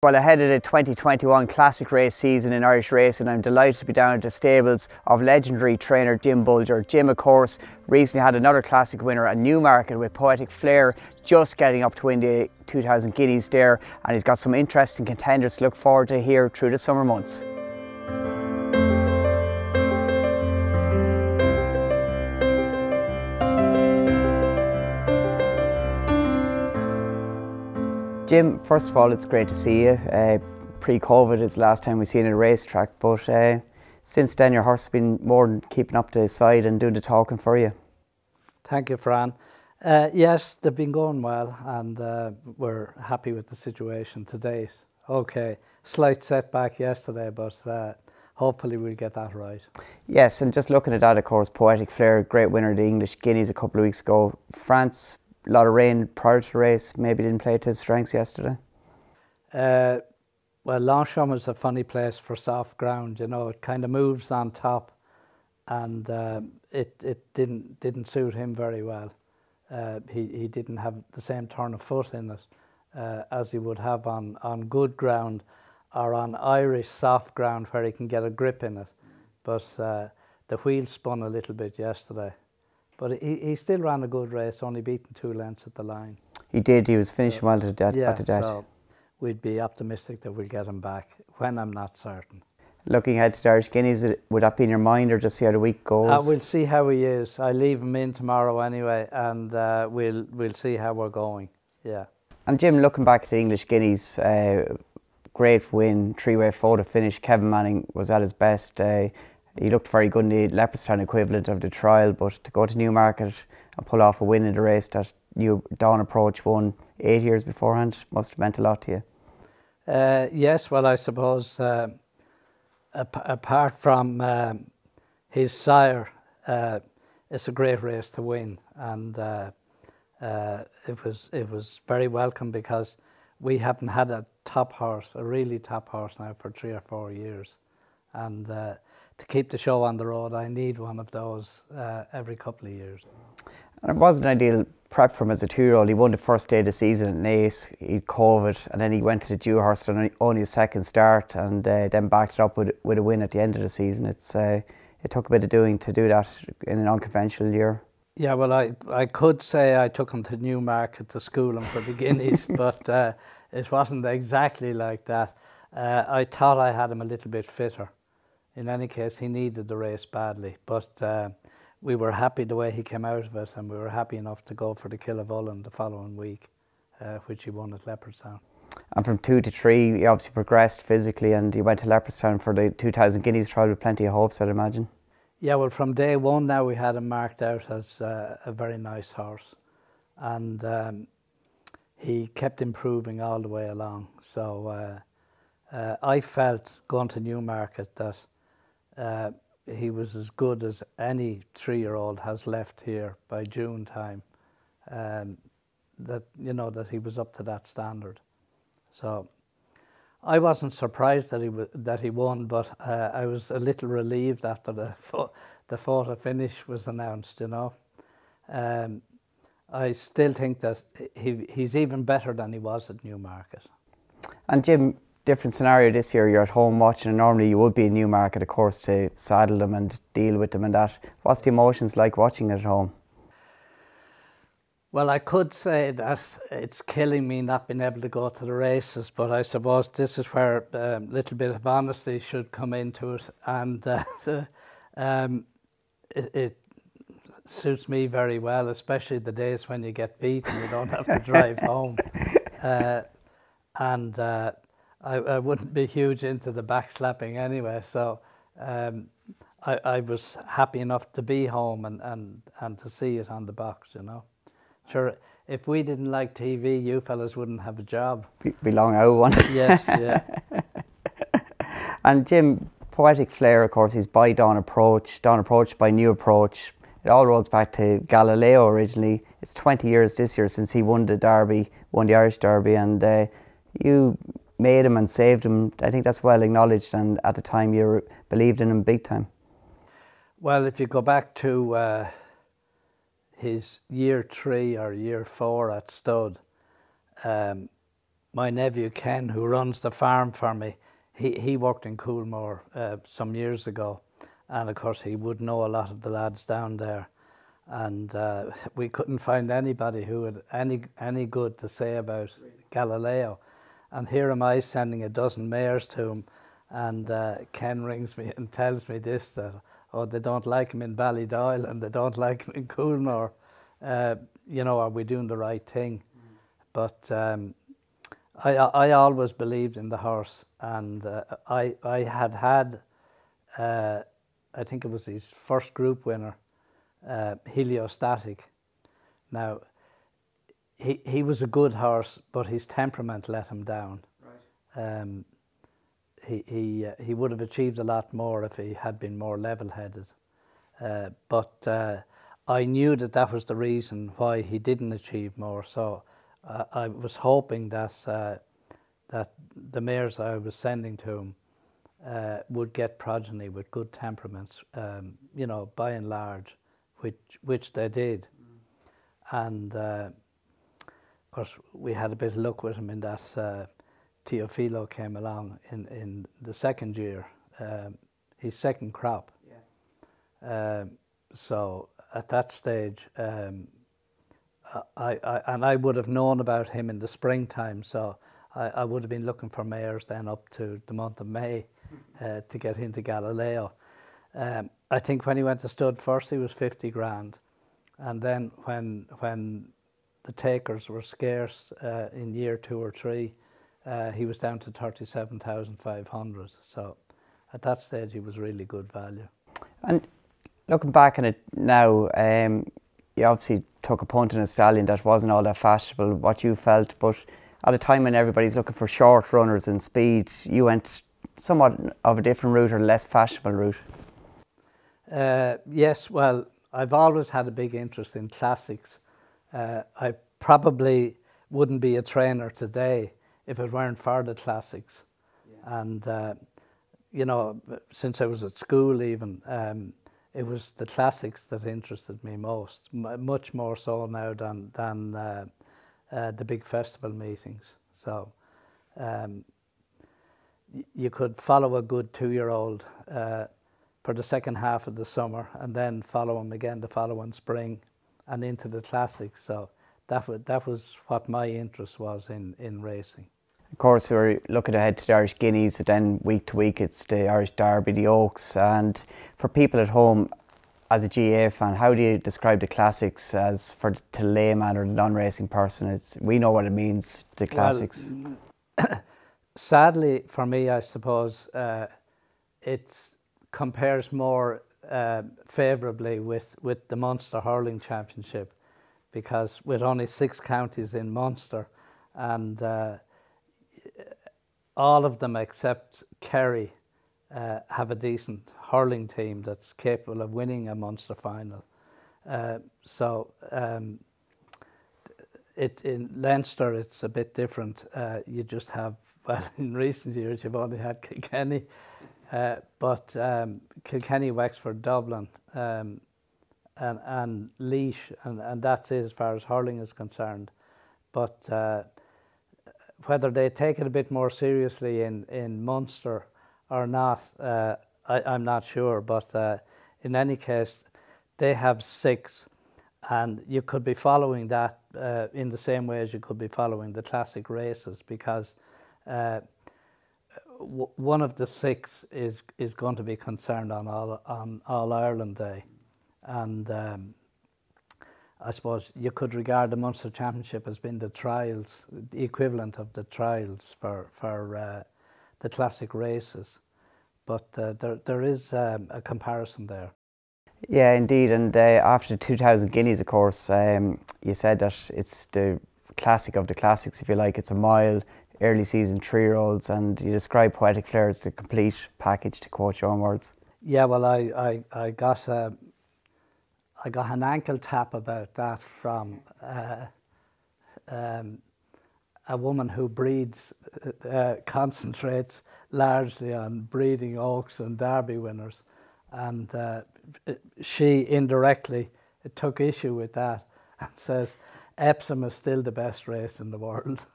Well, ahead of the 2021 Classic Race season in Irish racing, I'm delighted to be down at the stables of legendary trainer Jim Bolger. Jim, of course, recently had another Classic winner at Newmarket with Poetic Flare, just getting up to win the 2000 Guineas there, and he's got some interesting contenders to look forward to here through the summer months. Jim, first of all, it's great to see you. Pre-COVID, it's the last time we've seen you at a racetrack, but since then your horse has been more than keeping up to the side and doing the talking for you. Thank you, Fran. Yes, they've been going well, and we're happy with the situation to date. Okay, slight setback yesterday, but hopefully we'll get that right. Yes, and just looking at that, of course, Poetic Flare, great winner of the English Guineas a couple of weeks ago. France, a lot of rain prior to the race, maybe didn't play to his strengths yesterday. Well, Longchamp is a funny place for soft ground, you know, it kind of moves on top, and it didn't suit him very well. He didn't have the same turn of foot in it as he would have on good ground or on Irish soft ground where he can get a grip in it. But the wheel spun a little bit yesterday. But he still ran a good race, only beaten 2 lengths at the line. He did, he was finishing well at the death. So we'd be optimistic that we'll get him back, when I'm not certain. Looking ahead to the Irish Guineas, would that be in your mind, or just see how the week goes? We'll see how he is. I leave him in tomorrow anyway, and we'll see how we're going, yeah. And Jim, looking back at the English Guineas, great win, 3-way photo finish. Kevin Manning was at his best. He looked very good in the Leopardstown equivalent of the trial, but to go to Newmarket and pull off a win in the race that Dawn Approach won 8 years beforehand must have meant a lot to you. Yes, well, I suppose apart from his sire, it's a great race to win, and it was very welcome because we haven't had a top horse, a really top horse now for 3 or 4 years, and to keep the show on the road, I need one of those every couple of years. And it wasn't an ideal prep for him as a 2-year-old. He won the first day of the season at Naas, he had COVID, and then he went to the Dewhurst on only his second start, and then backed it up with a win at the end of the season. It took a bit of doing to do that in an unconventional year. Yeah, well, I could say I took him to Newmarket to school him for the Guineas, but it wasn't exactly like that. I thought I had him a little bit fitter. In any case, he needed the race badly, but we were happy the way he came out of it, and we were happy enough to go for the Killavullen the following week, which he won at Leopardstown. And from 2 to 3, he obviously progressed physically, and he went to Leopardstown for the 2000 Guineas trial with plenty of hopes, I'd imagine. Yeah, well, from day one now we had him marked out as a very nice horse, and he kept improving all the way along. So I felt going to Newmarket that he was as good as any 3-year-old has left here by June time. That, you know, that he was up to that standard. So I wasn't surprised that he won, but I was a little relieved after the photo finish was announced. You know, I still think that he's even better than he was at Newmarket. And Jim, different scenario this year. You're at home watching, and normally you would be in Newmarket, of course, to saddle them and deal with them and that. What's the emotions like watching it at home? Well, I could say that it's killing me not being able to go to the races, but I suppose this is where a little bit of honesty should come into it, and it suits me very well, especially the days when you get beaten, you don't have to drive home. I wouldn't be huge into the backslapping anyway, so I was happy enough to be home and to see it on the box, you know. Sure, if we didn't like TV, you fellas wouldn't have a job. Be long out one. Yes, yeah. And Jim, Poetic Flare, of course, he's by Dawn Approach by New Approach. It all rolls back to Galileo originally. It's 20 years this year since he won the Derby, won the Irish Derby, and you made him and saved him. I think that's well acknowledged, and at the time you believed in him big time. Well, if you go back to his year 3 or year 4 at stud, my nephew Ken, who runs the farm for me, he worked in Coolmore some years ago, and of course he would know a lot of the lads down there, and we couldn't find anybody who had any good to say about Galileo, and here am I sending a dozen mares to him, and Ken rings me and tells me this, that oh, they don't like him in Ballydoyle and they don't like him in Coolmore. You know, are we doing the right thing? But I always believed in the horse, and I had I think it was his first group winner, Heliostatic. Now, he was a good horse, but his temperament let him down. Right. He would have achieved a lot more if he had been more level-headed. But I knew that was the reason why he didn't achieve more. So I was hoping that that the mares I was sending to him would get progeny with good temperaments, you know, by and large, which they did. And of course, we had a bit of luck with him in that Teofilo came along in the second year, his second crop. Yeah. So at that stage, I would have known about him in the springtime, so I would have been looking for mares then up to the month of May to get into Galileo. I think when he went to stud first, he was 50 grand, and then when the takers were scarce in year 2 or 3, he was down to 37,500. So at that stage, he was really good value. And looking back on it now, you obviously took a punt on a stallion that wasn't all that fashionable, what you felt, but at a time when everybody's looking for short runners and speed, you went somewhat of a different route, or less fashionable route. Yes, well, I've always had a big interest in classics. I probably wouldn't be a trainer today if it weren't for the classics. Yeah. And, you know, since I was at school even, it was the classics that interested me most, much more so now than the big festival meetings. So you could follow a good 2-year-old for the second half of the summer, and then follow him again the following spring and into the classics. So that was what my interest was in racing. Of course, we're looking ahead to the Irish Guineas, and then week to week it's the Irish Derby, the Oaks. And for people at home, as a GAA fan, how do you describe the classics as to layman or the non-racing person? We know what it means, the classics. Well, sadly for me, I suppose, it compares more favourably with the Munster Hurling Championship, because with only 6 counties in Munster, and all of them except Kerry have a decent hurling team that's capable of winning a Munster final. So in Leinster it's a bit different. You just have, well, in recent years you've only had Kilkenny, but Kilkenny, Wexford, Dublin, and Laois, and that's it as far as hurling is concerned. But whether they take it a bit more seriously in Munster or not, I'm not sure. But in any case, they have 6, and you could be following that in the same way as you could be following the classic races, because one of the 6 is going to be concerned on All Ireland Day, and I suppose you could regard the Munster Championship as being the trials, the equivalent of the trials for the classic races. But there is a comparison there. Yeah, indeed. And after the 2000 Guineas, of course, you said that it's the classic of the classics, if you like. It's a mile, early season 3-year-olds, and you describe Poetic Flare as the complete package, to quote your own words. Yeah, well, I got an ankle tap about that from a woman who breeds, concentrates largely on breeding Oaks and Derby winners, and she indirectly took issue with that and says Epsom is still the best race in the world.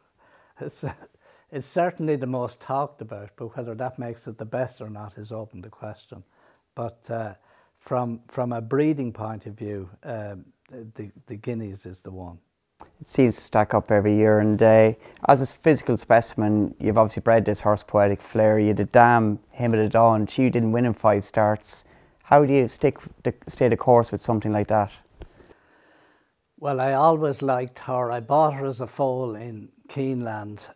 It's, it's certainly the most talked about, but whether that makes it the best or not is open to question. But from a breeding point of view, the Guineas is the one. It seems to stack up every year, and as a physical specimen, you've obviously bred this horse, Poetic Flare. You had a dam, him at a dawn. She didn't win in 5 starts. How do you stay the course with something like that? Well, I always liked her. I bought her as a foal in Keeneland.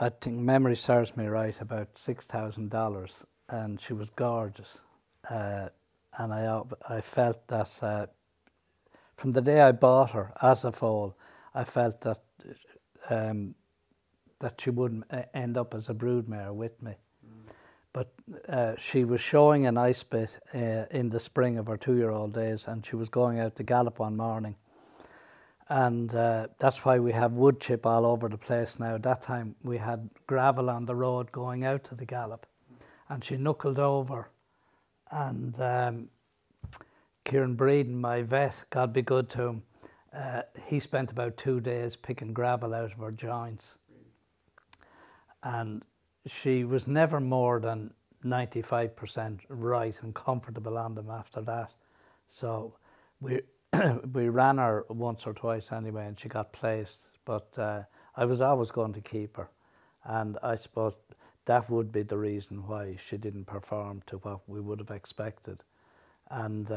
I think memory serves me right, about $6,000, and she was gorgeous. And I felt that from the day I bought her as a foal, I felt that that she wouldn't end up as a broodmare with me. But she was showing a nice bit in the spring of her 2-year-old days, and she was going out to gallop one morning. And that's why we have wood chip all over the place now. That time we had gravel on the road going out to the gallop. And she knuckled over, and Kieran Breeden, my vet, God be good to him, he spent about 2 days picking gravel out of her joints. And she was never more than 95% right and comfortable on them after that. So we ran her once or twice anyway, and she got placed. But I was always going to keep her. And I suppose that would be the reason why she didn't perform to what we would have expected. And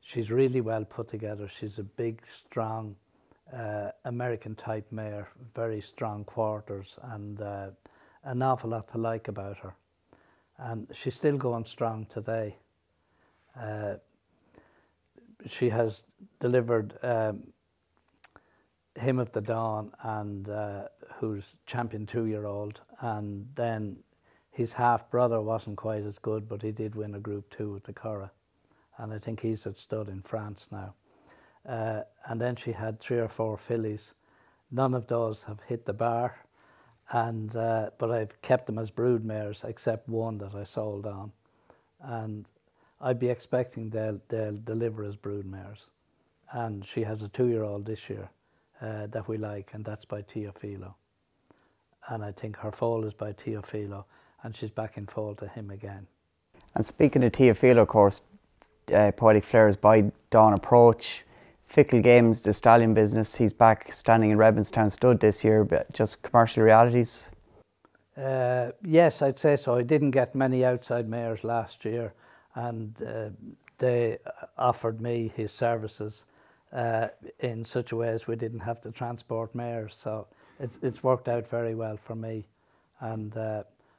she's really well put together. She's a big, strong American type mare, very strong quarters, and an awful lot to like about her. And she's still going strong today. She has delivered Hymn of the Dawn, and who's champion 2-year-old, and then his half brother wasn't quite as good, but he did win a Group 2 with the Curragh, and I think he's at stud in France now. And then she had 3 or 4 fillies. None of those have hit the bar, and but I've kept them as broodmares, except one that I sold on, and I'd be expecting they'll deliver as broodmares. And she has a 2-year-old this year that we like, and that's by Teofilo. And I think her foal is by Teofilo, and she's back in foal to him again. And speaking of Teofilo, of course, Poetic Flare is by Dawn Approach. Fickle Games, the stallion business, he's back standing in Redmondstown stud this year, but just commercial realities? Yes, I'd say so. I didn't get many outside mares last year, and they offered me his services in such a way as we didn't have to transport mares. So it's worked out very well for me, and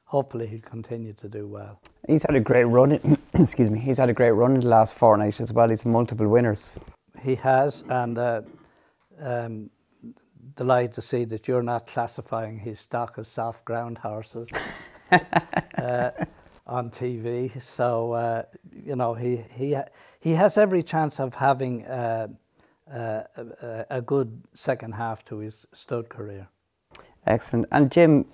hopefully he'll continue to do well. He's had a great run. Excuse me. He's had a great run in the last fortnight as well. He's multiple winners. He has, and delighted to see that you're not classifying his stock as soft ground horses on TV. So you know, he has every chance of having a good second half to his stud career. Excellent. And Jim,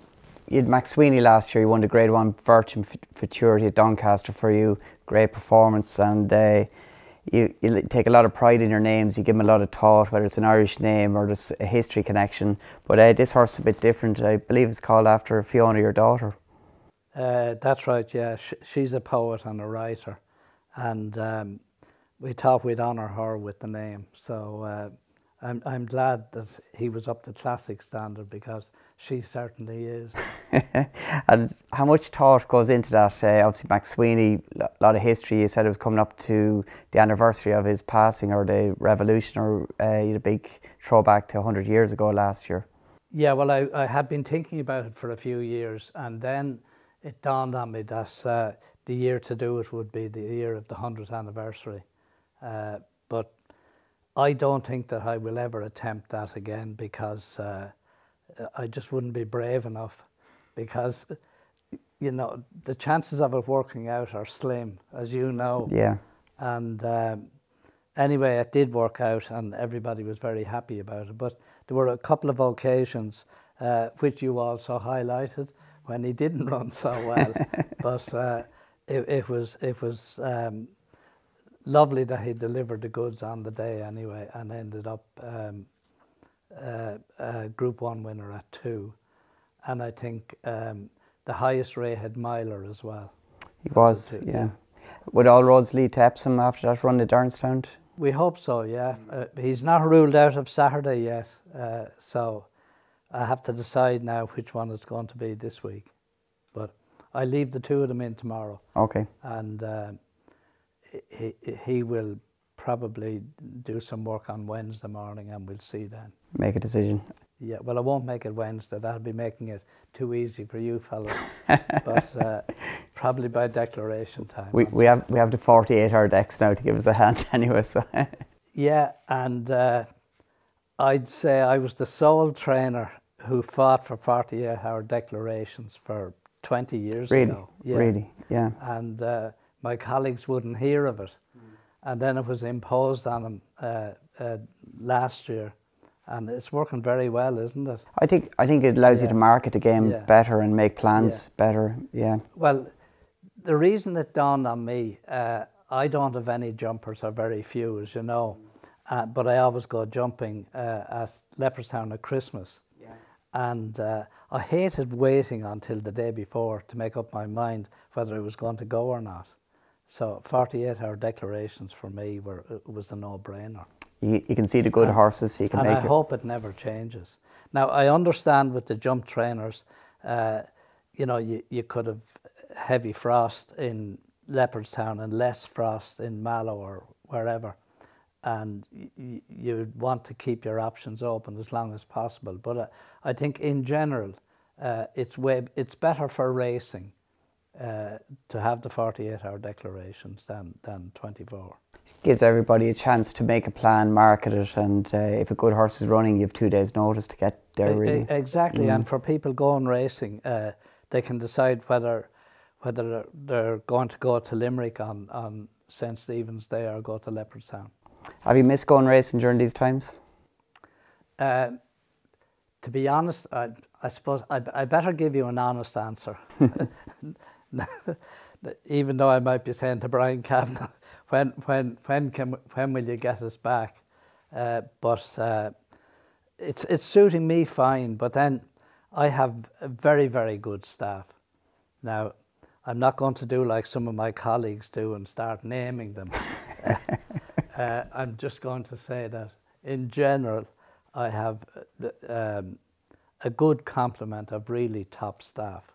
you had Max Sweeney last year. You won the Grade 1 Virtue Futurity at Doncaster for you. Great performance, and you take a lot of pride in your names. You give them a lot of thought, whether it's an Irish name or just a history connection. But this horse is a bit different. I believe it's called after Fiona, your daughter. That's right, yeah. She's a poet and a writer, and we thought we'd honour her with the name. So I'm glad that he was up to classic standard, because she certainly is. And how much thought goes into that? Obviously, Max Sweeney, a lot of history. You said it was coming up to the anniversary of his passing, or the revolution, or you had a big throwback to 100 years ago last year. Yeah, well, I had been thinking about it for a few years, and then it dawned on me that the year to do it would be the year of the 100th anniversary. But I don't think that I will ever attempt that again, because I just wouldn't be brave enough, because, you know, the chances of it working out are slim, as you know. Yeah. And anyway, it did work out, and everybody was very happy about it. But there were a couple of occasions, which you also highlighted, when he didn't run so well. But it was lovely that he delivered the goods on the day anyway, and ended up Group 1 winner at 2. And I think the highest rated miler as well. He was, yeah. Would all roads lead to Epsom after that run to Darnestown? We hope so, yeah. He's not ruled out of Saturday yet, so I have to decide now which one it's going to be this week. But I leave the 2 of them in tomorrow. Okay. And he will probably do some work on Wednesday morning, and we'll see then. Make a decision. Yeah, well, I won't make it Wednesday. That'll be making it too easy for you fellas. But probably by declaration time. We have the 48-hour decks now to give us a hand anyway. So. Yeah, and I'd say I was the sole trainer who fought for 48-hour declarations for 20 years ago. Yeah. Really, yeah. And my colleagues wouldn't hear of it. And then it was imposed on them last year. And it's working very well, isn't it? I think it allows you to market the game better and make plans better, yeah. Well, the reason it dawned on me, I don't have any jumpers, or very few, as you know, but I always go jumping at Leopardstown at Christmas. Yeah. And I hated waiting until the day before to make up my mind whether I was going to go or not. So 48-hour declarations for me was a no-brainer. You can see the good horses, so you can make it. And I hope it never changes. Now, I understand with the jump trainers, you know, you could have heavy frost in Leopardstown and less frost in Mallow or wherever. And you want to keep your options open as long as possible. But I think in general, it's better for racing to have the 48-hour declarations than 24. Gives everybody a chance to make a plan, market it, and if a good horse is running, you have 2 days' notice to get there, really. Exactly, and for people going racing, they can decide whether they're going to go to Limerick on St. Stephen's Day or go to Leopardstown. Have you missed going racing during these times? To be honest, I suppose I better give you an honest answer. Even though I might be saying to Brian Kavanagh, when will you get us back? But it's suiting me fine. But then I have a very, very good staff. Now, I'm not going to do like some of my colleagues do and start naming them. I'm just going to say that in general, I have a good complement of really top staff,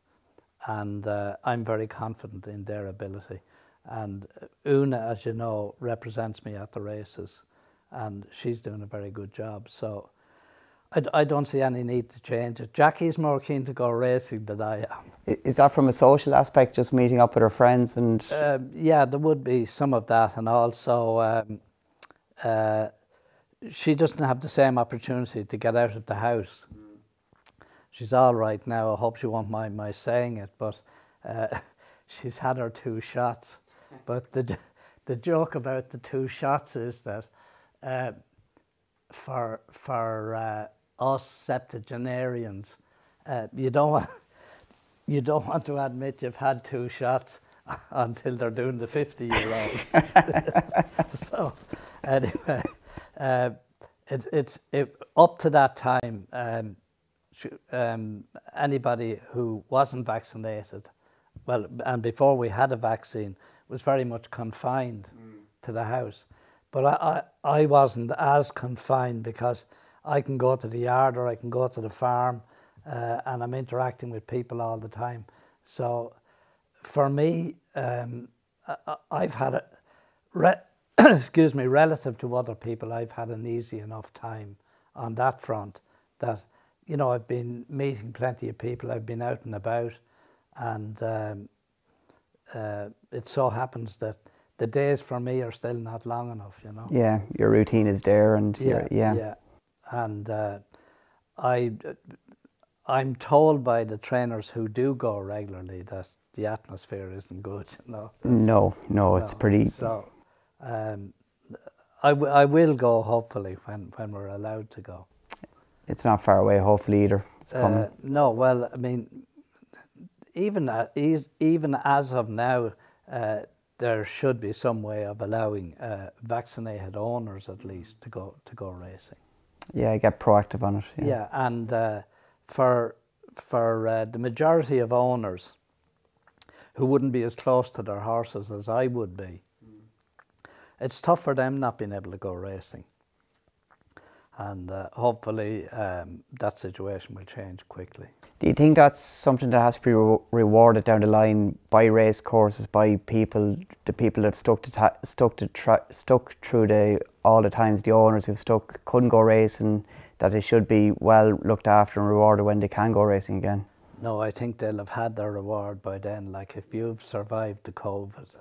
and I'm very confident in their ability. And Una, as you know, represents me at the races, and she's doing a very good job. So I don't see any need to change it. Jackie's more keen to go racing than I am. Is that from a social aspect, just meeting up with her friends? And yeah, there would be some of that, and also she doesn't have the same opportunity to get out of the house. She's all right now. I hope she won't mind my saying it, but she's had her 2 shots. But the joke about the 2 shots is that for us septuagenarians, you don't want to admit you've had 2 shots until they're doing the 50-year-olds. So anyway, it's up to that time. Anybody who wasn't vaccinated, well, and before we had a vaccine, was very much confined to the house. But I wasn't as confined because I can go to the yard or I can go to the farm, and I'm interacting with people all the time. So for me, I've had excuse me, relative to other people, I've had an easy enough time on that front that, you know, I've been meeting plenty of people, I've been out and about, and it so happens that the days for me are still not long enough, you know. Yeah, your routine is there, and yeah. And I'm told by the trainers who do go regularly that the atmosphere isn't good, you know. No, it's pretty. So I will go hopefully when we're allowed to go. It's not far away, hopefully, either. It's coming. No, well, I mean, even as of now, there should be some way of allowing vaccinated owners, at least, to go racing. Yeah, get proactive on it. Yeah, and for the majority of owners who wouldn't be as close to their horses as I would be, it's tough for them not being able to go racing. And hopefully that situation will change quickly. Do you think that's something that has to be rewarded down the line by race courses, by people, the people that have stuck through all the times, the owners who've stuck, couldn't go racing, that they should be well looked after and rewarded when they can go racing again? No, I think they'll have had their reward by then. Like if you've survived the COVID,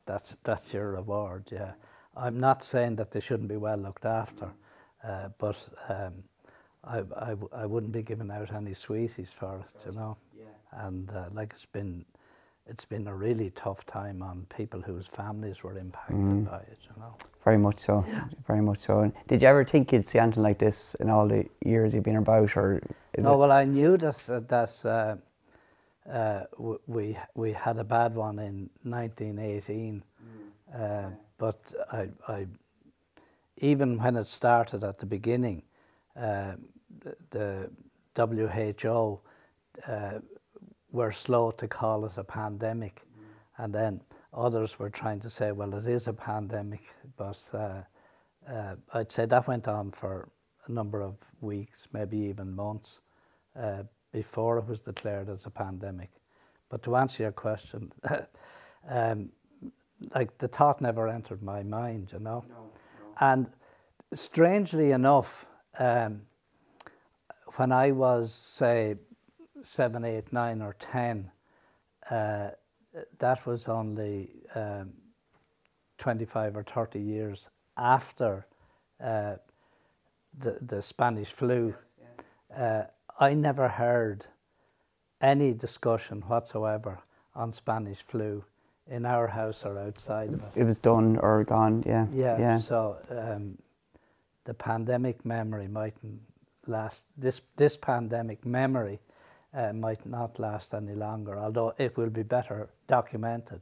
that's your reward. Yeah, I'm not saying that they shouldn't be well looked after, but I wouldn't be giving out any sweeties for it, you know. Yeah. And like it's been a really tough time on people whose families were impacted by it, you know. Very much so. Yeah. Very much so. And did you ever think you'd see anything like this in all the years you've been about, or? No, well, I knew that we had a bad one in 1918, but I even when it started at the beginning, the WHO were slow to call it a pandemic, and then others were trying to say, well, it is a pandemic, but I'd say that went on for a number of weeks, maybe even months, before it was declared as a pandemic. But to answer your question, like the thought never entered my mind, you know. No. And strangely enough, when I was, say, 7, 8, 9 or 10, that was only 25 or 30 years after the Spanish flu. Yes, I never heard any discussion whatsoever on Spanish flu in our house or outside of it. It was done or gone, yeah. Yeah. So the pandemic memory mightn't last. This pandemic memory might not last any longer, although it will be better documented.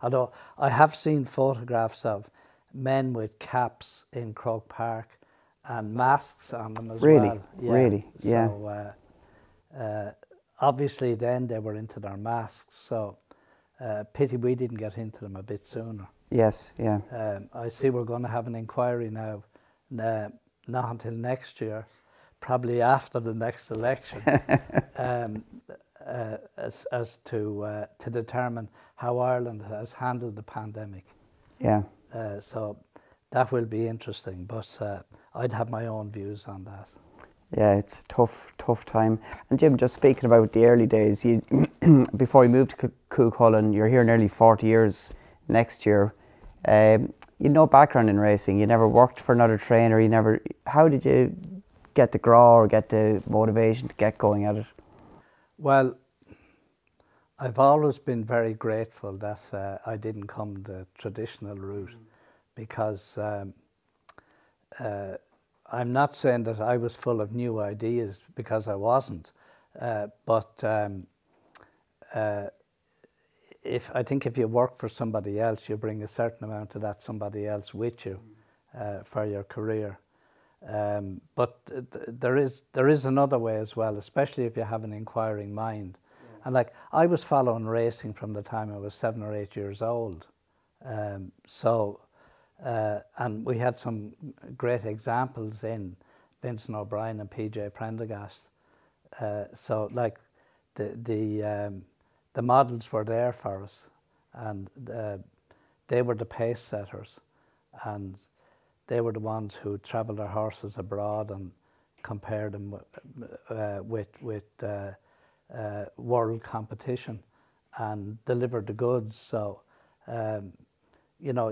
Although I have seen photographs of men with caps in Croke Park and masks on them as well. Yeah. Really? Yeah. So obviously then they were into their masks, so pity we didn't get into them a bit sooner. Yes, yeah. I see we're going to have an inquiry now, not until next year, probably after the next election, as to determine how Ireland has handled the pandemic. Yeah. So that will be interesting, but I'd have my own views on that. Yeah, it's a tough time. And Jim, just speaking about the early days, you before you moved to Coolcullen, you're here nearly 40 years next year. You had no background in racing. You never worked for another trainer. How did you get the graw or get the motivation to get going at it? Well, I've always been very grateful that I didn't come the traditional route, because I'm not saying that I was full of new ideas, because I wasn't, but I think if you work for somebody else, you bring a certain amount of that somebody else with you for your career. But there is another way as well, especially if you have an inquiring mind. Yeah. And like I was following racing from the time I was 7 or 8 years old. And we had some great examples in Vincent O'Brien and PJ Prendergast. So like the models were there for us, and they were the pace setters, and they were the ones who travelled their horses abroad and compared them with world competition and delivered the goods. So, you know,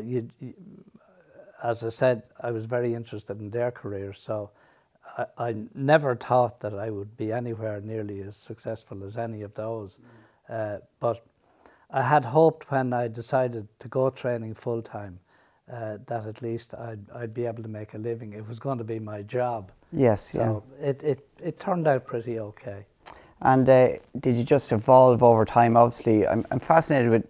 as I said, I was very interested in their careers, so I never thought that I would be anywhere nearly as successful as any of those. But I had hoped when I decided to go training full-time that at least I'd be able to make a living. It was going to be my job. Yes, so yeah. It turned out pretty okay. And did you just evolve over time? Obviously, I'm fascinated with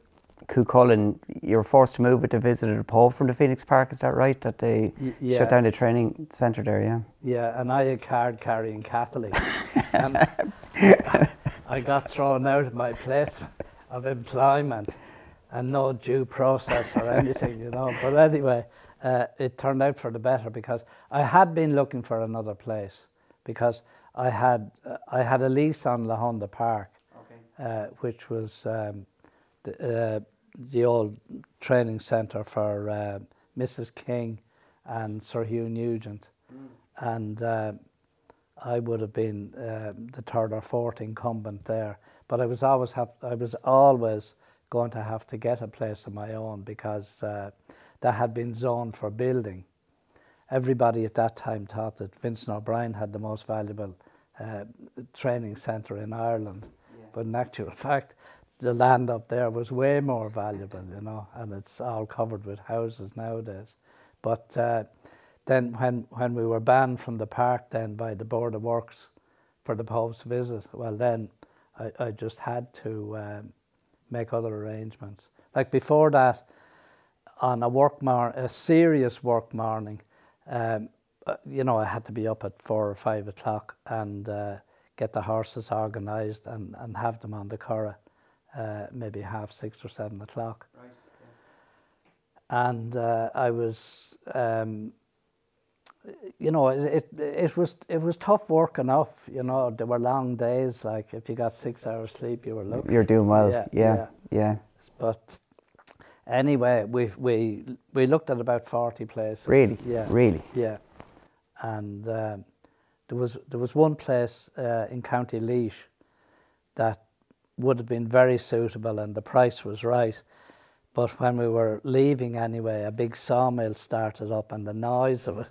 Coolcullen, you were forced to move with the visit of the Pope from the Phoenix Park, is that right? That they shut down the training centre there, yeah? Yeah, and I a card-carrying Catholic. And I got thrown out of my place of employment and no due process or anything, you know. But anyway, it turned out for the better because I had been looking for another place because I had a lease on La Honda Park, which was the old training centre for Mrs. King and Sir Hugh Nugent. And I would have been the third or fourth incumbent there. But I was always going to have to get a place of my own because that had been zoned for building. Everybody at that time thought that Vincent O'Brien had the most valuable training centre in Ireland. But in actual fact, the land up there was way more valuable, you know, and it's all covered with houses nowadays. But then when we were banned from the park then by the Board of Works for the Pope's visit, well then I just had to make other arrangements. Like before that, on a serious work morning, you know, I had to be up at 4 or 5 o'clock and get the horses organised and have them on the Curragh, maybe 6:30 or 7 o'clock. Right, yeah. And I was, you know, it was tough work enough. You know, there were long days. Like if you got 6 hours sleep, you were lucky. You're doing well. Yeah. But anyway, we looked at about 40 places. Really? Yeah. Really? Yeah. And there was one place in County Laois that would have been very suitable and the price was right. But when we were leaving anyway, a big sawmill started up and the noise of it,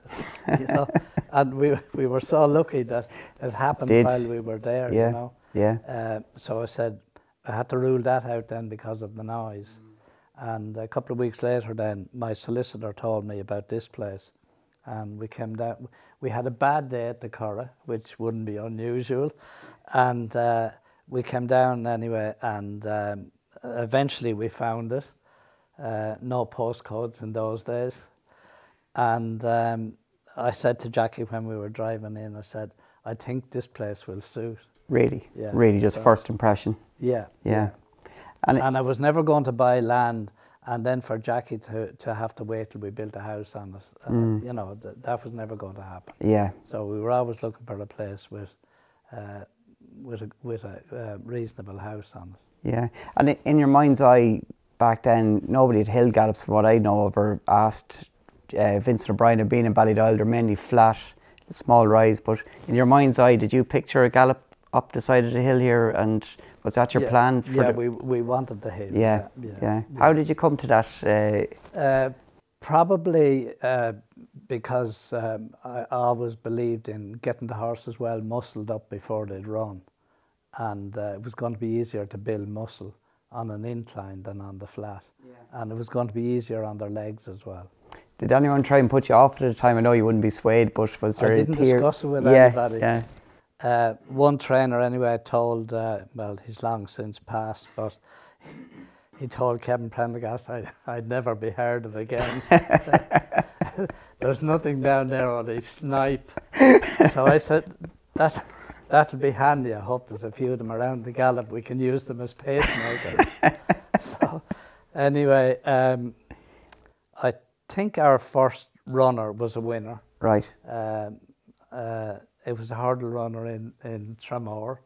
you know, and we were so lucky that it happened while we were there, you know. Yeah. So I said, I had to rule that out then because of the noise. And a couple of weeks later then, my solicitor told me about this place. And we came down, we had a bad day at the Curragh, which wouldn't be unusual. And we came down anyway, and eventually we found it. No postcodes in those days. And I said to Jackie when we were driving in, I said, I think this place will suit. Really? Yeah. Really, just first impression? Yeah. Yeah. And I was never going to buy land and then for Jackie to have to wait till we built a house on it. You know, that was never going to happen. Yeah. So we were always looking for a place with a reasonable house on it. Yeah. And in your mind's eye, back then, nobody at Hill Gallops, from what I know, ever asked Vincent O'Brien of being in Ballydoyle. They're mainly flat, small rise. But in your mind's eye, did you picture a gallop up the side of the hill here? And was that your plan? We wanted the hill. Yeah. How did you come to that? Probably because I always believed in getting the horses well muscled up before they'd run. And it was going to be easier to build muscle on an incline than on the flat. And it was going to be easier on their legs as well. Did anyone try and put you off at the time? I know you wouldn't be swayed, but was there I didn't discuss it with anybody. Yeah. One trainer anyway told, well, he's long since passed, but he told Kevin Prendergast I'd never be heard of again. There's nothing down there on a snipe. So I said, that'll be handy. I hope there's a few of them around the gallop. We can use them as pacemakers. So anyway, I think our first runner was a winner. Right. It was a hurdle runner in Tramore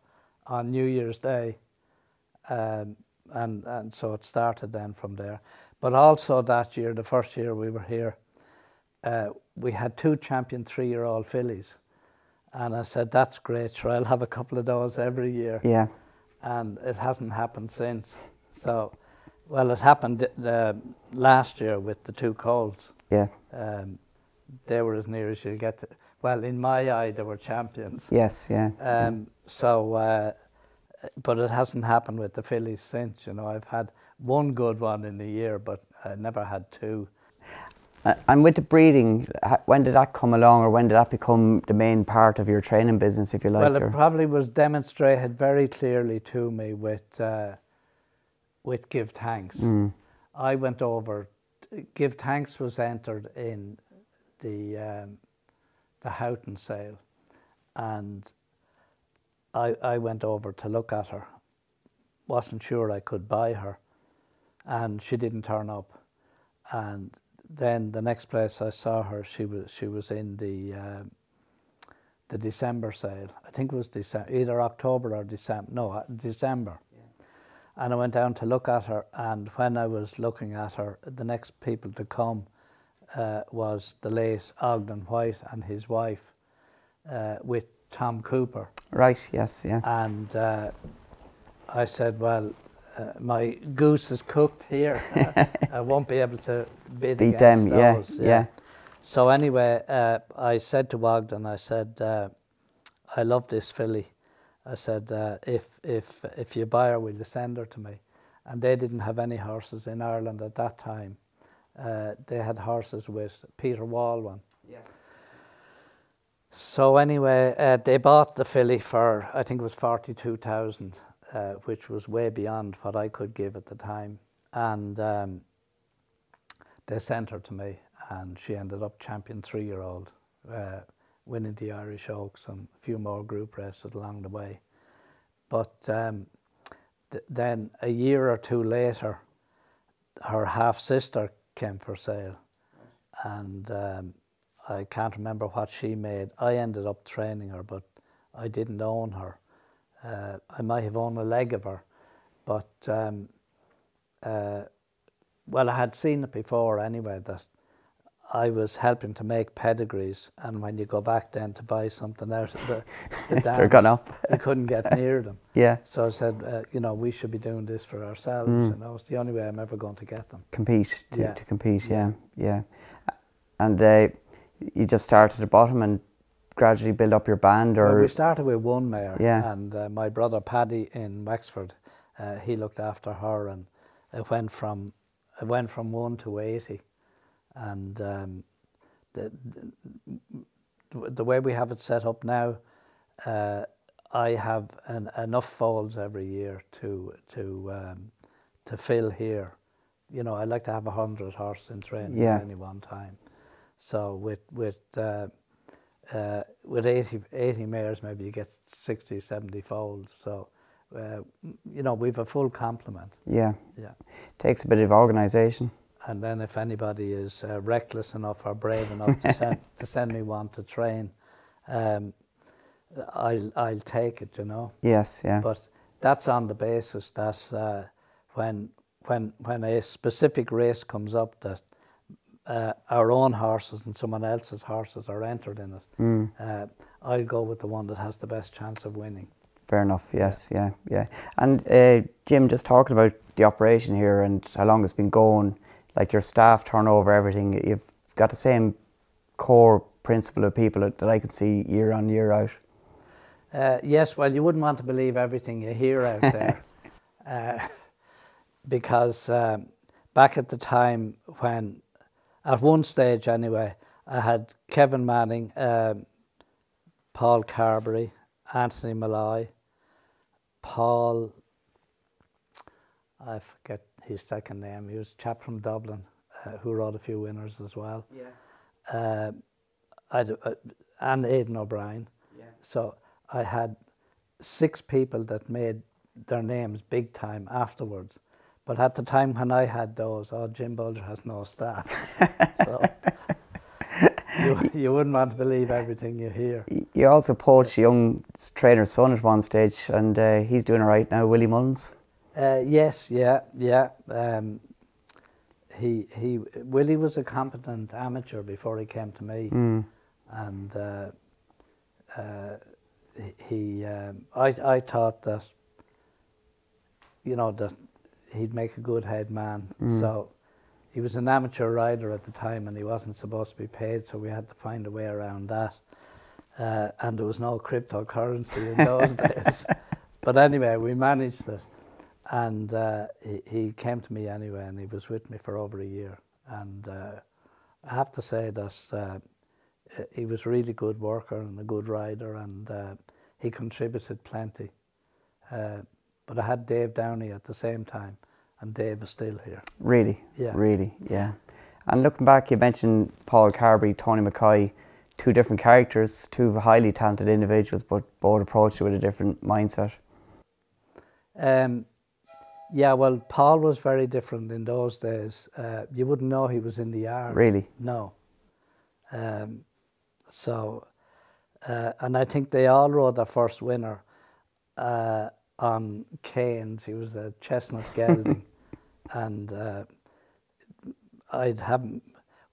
on New Year's Day. And so it started then from there. But also that year, the first year we were here, we had 2 champion 3-year-old fillies. And I said, that's great, sure, I'll have a couple of those every year. Yeah. And it hasn't happened since. So, well, it happened last year with the 2 colts. Yeah. They were as near as you'll get to. Well, in my eye, they were champions. Yes, yeah. But it hasn't happened with the fillies since. You know, I've had 1 good one in a year, but I never had 2. And with the breeding, when did that come along, or when did that become the main part of your training business, if you like? Well, it probably was demonstrated very clearly to me with Give Thanks. I went over. Give Thanks was entered in the Houghton sale, and I went over to look at her. Wasn't sure I could buy her, and she didn't turn up. And then the next place I saw her, she was in the December sale. I think it was either October or December. No, December. Yeah. And I went down to look at her, and when I was looking at her, the next people to come was the late Ogden White and his wife with Tom Cooper. Right, yes, yeah. And I said, well, my goose is cooked here. I won't be able to beat against them, those. Yeah. So anyway, I said to Ogden, I said, I love this filly. I said, if you buy her, will you send her to me? And they didn't have any horses in Ireland at that time. They had horses with Peter Walwyn. Yes. So anyway, they bought the filly for, I think it was 42,000, which was way beyond what I could give at the time. And they sent her to me, and she ended up champion 3-year-old, winning the Irish Oaks and a few more group races along the way. But then a year or two later, her half-sister came for sale, and I can't remember what she made. I ended up training her, but I didn't own her. I might have owned a leg of her, but well, I had seen it before anyway, that I was helping to make pedigrees, and when you go back then to buy something out of the dams, they're gone up. you couldn't get near them. Yeah. So I said, you know, we should be doing this for ourselves. You know, it's the only way I'm ever going to get them. Compete, to compete, yeah. And you just started at the bottom and gradually build up your band, or? Well, we started with one mare, yeah. And my brother Paddy in Wexford, he looked after her, and it went from 1 to 80. And the way we have it set up now, I have enough foals every year to fill here. You know, I like to have 100 horses in training at any one time. So with 80 mares, maybe you get 60, 70 foals. So you know, we've a full complement. Yeah. Takes a bit of organisation. And then if anybody is reckless enough or brave enough to send me one to train, I'll take it, you know. Yes, yeah. But that's on the basis that when a specific race comes up, that our own horses and someone else's horses are entered in it, I'll go with the one that has the best chance of winning. Fair enough, yes, yeah. And Jim, just talking about the operation here and how long it's been going, like your staff turnover, everything, you've got the same core principle of people that I can see year on, year out. Yes, well, you wouldn't want to believe everything you hear out there. Because back at the time when, at one stage anyway, I had Kevin Manning, Paul Carberry, Anthony Malloy, Paul, I forget his second name, he was a chap from Dublin who rode a few winners as well. Yeah. And Aidan O'Brien. Yeah. So I had 6 people that made their names big time afterwards. But at the time when I had those, Jim Bolger has no staff. So you wouldn't want to believe everything you hear. You also poached a young trainer's son at one stage, and he's doing all right now, Willie Mullins. Yes, yeah. Willie was a competent amateur before he came to me, and I thought that, you know, that he'd make a good head man. So he was an amateur rider at the time, and he wasn't supposed to be paid, so we had to find a way around that. And there was no cryptocurrency in those days. But anyway, we managed it. And he came to me anyway, and he was with me for over a year. And I have to say that he was a really good worker and a good rider, and he contributed plenty. But I had Dave Downey at the same time, and Dave is still here. Really? Yeah. Really, yeah. And looking back, you mentioned Paul Carberry, Tony McCoy, two different characters, two highly talented individuals, but both approached it with a different mindset. Yeah, well, Paul was very different in those days. You wouldn't know he was in the yard. Really? No. And I think they all rode their first winner on canes. He was a chestnut gelding. And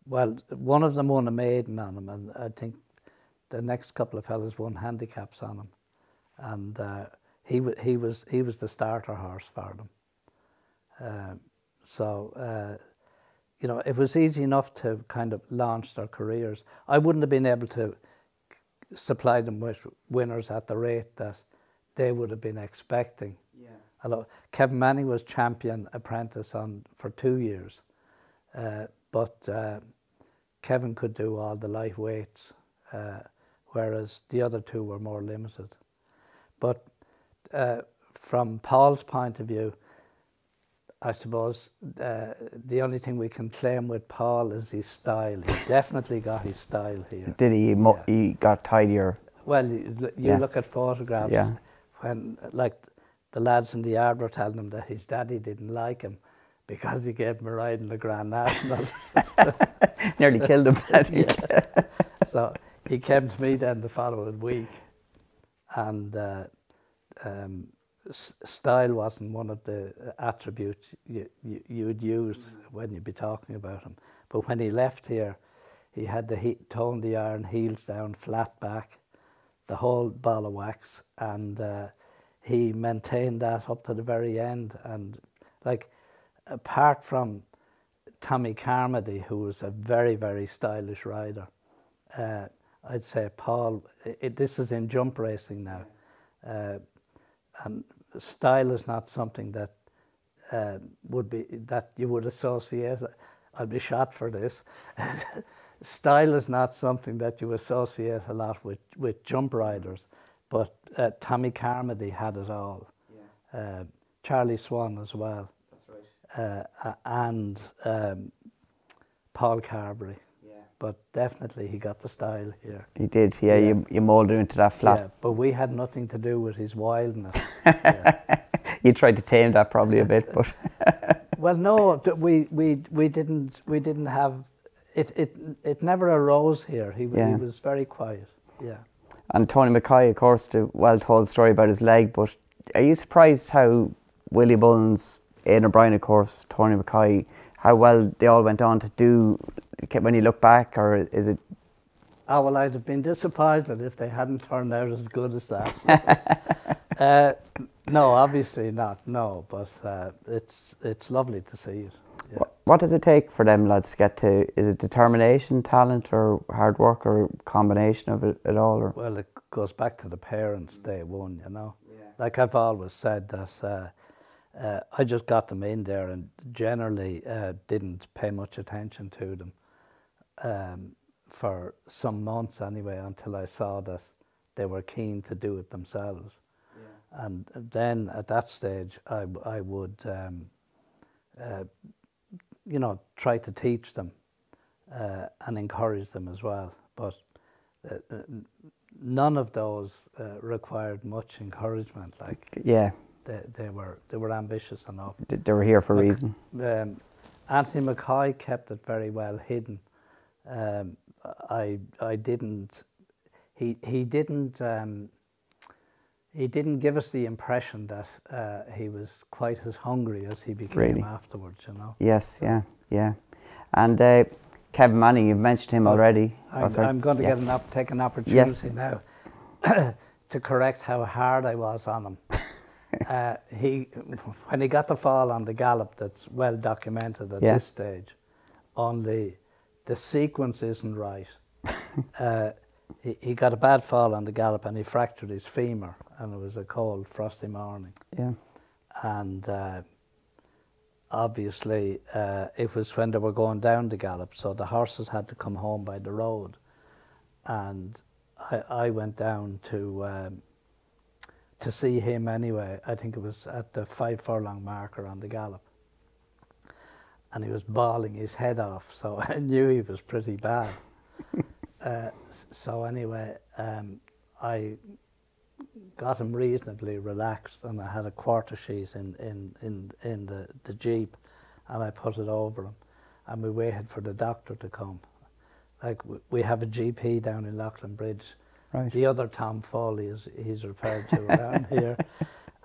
one of them won a maiden on him, and I think the next couple of fellas won handicaps on him. And he was the starter horse for them. You know, it was easy enough to kind of launch their careers. I wouldn't have been able to supply them with winners at the rate that they would have been expecting. Yeah. Although Kevin Manning was champion apprentice for 2 years, but Kevin could do all the light weights, whereas the other two were more limited. But from Paul's point of view, I suppose the only thing we can claim with Paul is his style. He definitely got his style here. Did he? Yeah. He got tidier. Well, you look at photographs when, like, the lads in the yard were telling him that his daddy didn't like him because he gave him a ride in the Grand National. Nearly killed him, I think. So he came to me then the following week, and style wasn't one of the attributes you'd use when you'd be talking about him. But when he left here, he had toned the iron heels down, flat back, the whole ball of wax, and he maintained that up to the very end. And like, apart from Tommy Carmody, who was a very, very stylish rider, I'd say Paul, this is in jump racing now, and style is not something that you would associate. I'd be shot for this. Style is not something that you associate a lot with jump riders, but Tommy Carmody had it all. Yeah. Charlie Swan as well. That's right. And Paul Carberry. Yeah. But definitely he got the style here. He did, yeah. You moulded into that flat. Yeah, but we had nothing to do with his wildness. You tried to tame that probably a bit, but well, no, we didn't have it. It never arose here. He was very quiet. Yeah. And Tony McCoy, of course, the well-told story about his leg. But are you surprised how Willie Mullins, Aidan O'Brien, of course, Tony McCoy, how well they all went on to do when you look back, or is it? Oh, well, I'd have been disappointed if they hadn't turned out as good as that. No, obviously not. No, but it's lovely to see it. Yeah. What does it take for them lads to get to? Is it determination, talent, or hard work, or a combination of it all? Or? Well, it goes back to the parents day one, you know. Yeah. Like I've always said that I just got them in there and generally didn't pay much attention to them for some months anyway, until I saw that they were keen to do it themselves. Yeah. And then at that stage, I would you know, try to teach them and encourage them as well. But none of those required much encouragement. Like, yeah, they were ambitious enough. They were here for a reason. Anthony McCoy kept it very well hidden. He didn't give us the impression that he was quite as hungry as he became afterwards, you know. Yes, yeah, yeah. And Kevin Manning, you've mentioned him already. I'm going to take an opportunity now to correct how hard I was on him. When he got the fall on the gallop, that's well documented at this stage, only the sequence isn't right. He got a bad fall on the gallop and he fractured his femur, and it was a cold, frosty morning. Yeah. And obviously it was when they were going down the gallop, so the horses had to come home by the road. And I went down to see him anyway. I think it was at the 5 furlong marker on the gallop. and he was bawling his head off, so I knew he was pretty bad. So anyway, I got him reasonably relaxed, and I had a quarter sheet in the Jeep, and I put it over him, and we waited for the doctor to come. Like, we have a GP down in Loughlin Bridge. Right. The other Tom Foley, as he's referred to around here,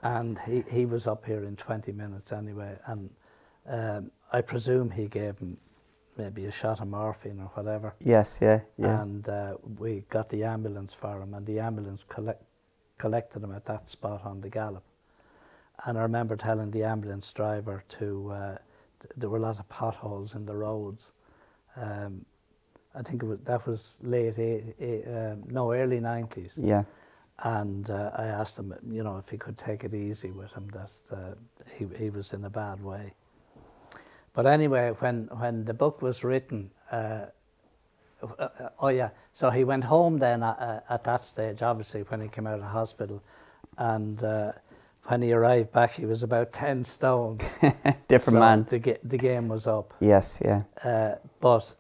and he was up here in 20 minutes anyway, and I presume he gave him maybe a shot of morphine or whatever. Yes, yeah, yeah. And we got the ambulance for him, and the ambulance collected him at that spot on the Gallop. And I remember telling the ambulance driver there were a lot of potholes in the roads. I think that was early 90s. Yeah. And I asked him, you know, if he could take it easy with him, that he was in a bad way. But anyway, when the book was written, so he went home then at that stage, obviously, when he came out of hospital. And when he arrived back, he was about 10 stone. Different man. The game was up. Yes, yeah. But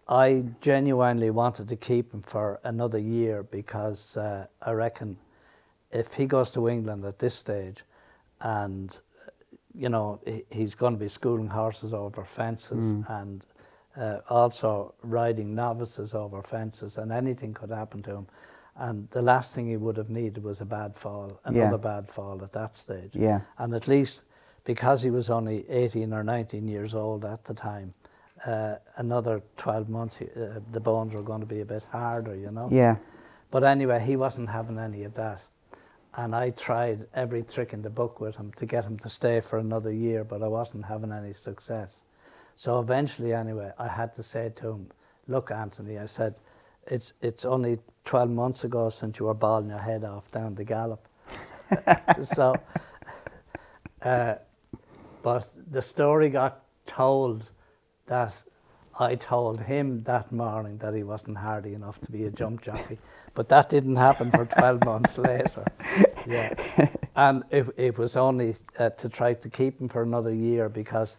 I genuinely wanted to keep him for another year, because I reckon if he goes to England at this stage, and you know, he's going to be schooling horses over fences, and also riding novices over fences, and anything could happen to him. And the last thing he would have needed was a bad fall, another bad fall at that stage. Yeah. And at least, because he was only 18 or 19 years old at the time, another 12 months, the bones were going to be a bit harder, you know? Yeah. But anyway, he wasn't having any of that. And I tried every trick in the book with him to get him to stay for another year, but I wasn't having any success. So eventually, anyway, I had to say to him, look, Anthony, I said, it's only 12 months ago since you were bawling your head off down the Gallop. So, but the story got told that I told him that morning that he wasn't hardy enough to be a jump jockey, but that didn't happen for 12 months later. Yeah, and it was only to try to keep him for another year, because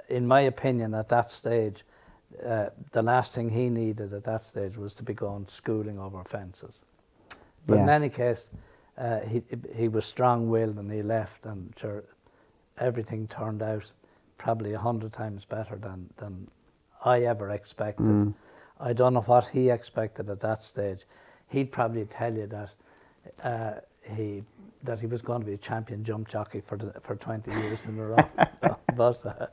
in my opinion at that stage, the last thing he needed at that stage was to be going schooling over fences. But in any case, he was strong-willed and he left, and sure, everything turned out probably 100 times better than I ever expected. I don't know what he expected at that stage. He'd probably tell you that he was going to be a champion jump jockey for 20 years in a row. But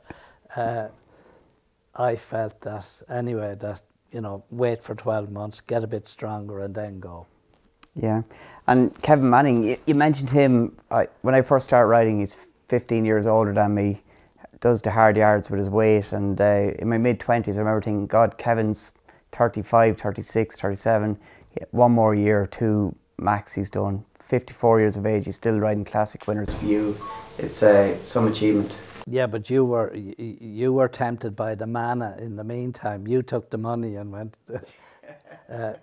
I felt that anyway, that, you know, wait for 12 months, get a bit stronger, and then go. Yeah. And Kevin Manning, you mentioned him. When I first started riding, he's 15 years older than me. Does the hard yards with his weight, and in my mid-20s I remember thinking, God, Kevin's 35, 36, 37, one more year or two max he's done. 54 years of age, he's still riding classic winners for you. It's some achievement. Yeah, but you were tempted by the manna in the meantime. You took the money and went.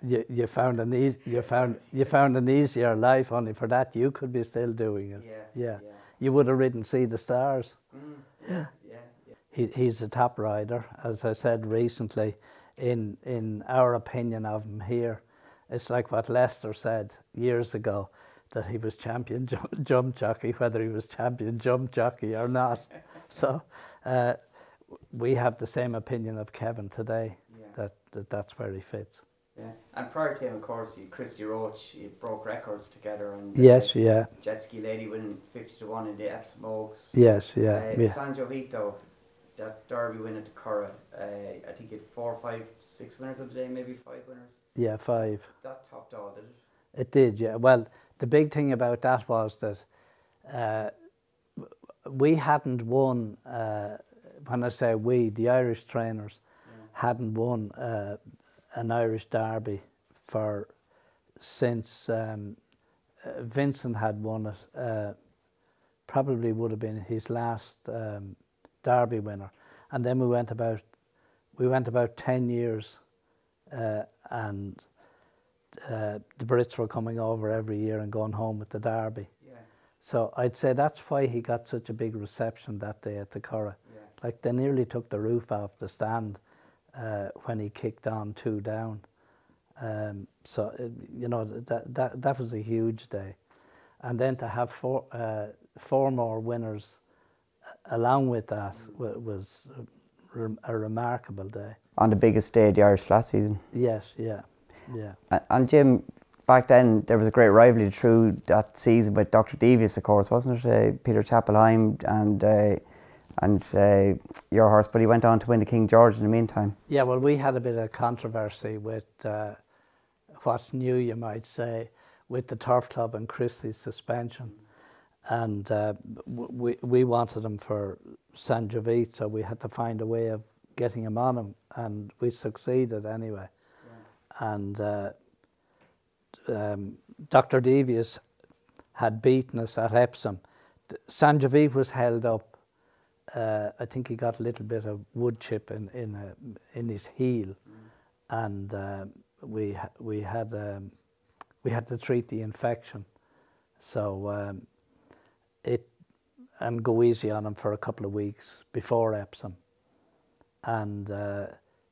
You found an easier life. Only for that you could be still doing it. Yeah. You would have ridden See the Stars. Yeah. He's a top rider, as I said recently. In our opinion of him here, it's like what Lester said years ago, that he was champion jump jockey, whether he was champion jump jockey or not. So we have the same opinion of Kevin today, that's where he fits. Yeah, and prior to him, of course, Christy Roach, you broke records together, and Jet Ski Lady winning 50-1 in the Epsom Oaks. Yes, San Jovite, that Derby win at the Curragh, I think it 4, 5, 6 winners of the day, maybe 5 winners. Yeah, 5. That topped all, did it? It did, yeah. Well, the big thing about that was that we hadn't won, when I say we, the Irish trainers hadn't won an Irish Derby since Vincent had won it. Probably would have been his last Derby winner, and then we went about 10 years, and the Brits were coming over every year and going home with the Derby. Yeah. So I'd say that's why he got such a big reception that day at the Curragh. Yeah. Like, they nearly took the roof off the stand when he kicked on 2 down. So, you know, that was a huge day. And then to have four more winners along with that was a remarkable day. On the biggest day of the Irish flat season. Yes, yeah. And Jim, back then there was a great rivalry through that season with Dr. Devious, of course, wasn't it? Peter Chapelheim and your horse, but he went on to win the King George in the meantime. Yeah, well, we had a bit of controversy with what's new, you might say, with the Turf Club and Christie's suspension. And we wanted him for San Jovite, so we had to find a way of getting him on him, and we succeeded anyway. Yeah. And Dr. Devious had beaten us at Epsom. San Jovite was held up. I think he got a little bit of wood chip in his heel, and we had to treat the infection. So and go easy on him for a couple of weeks before Epsom, and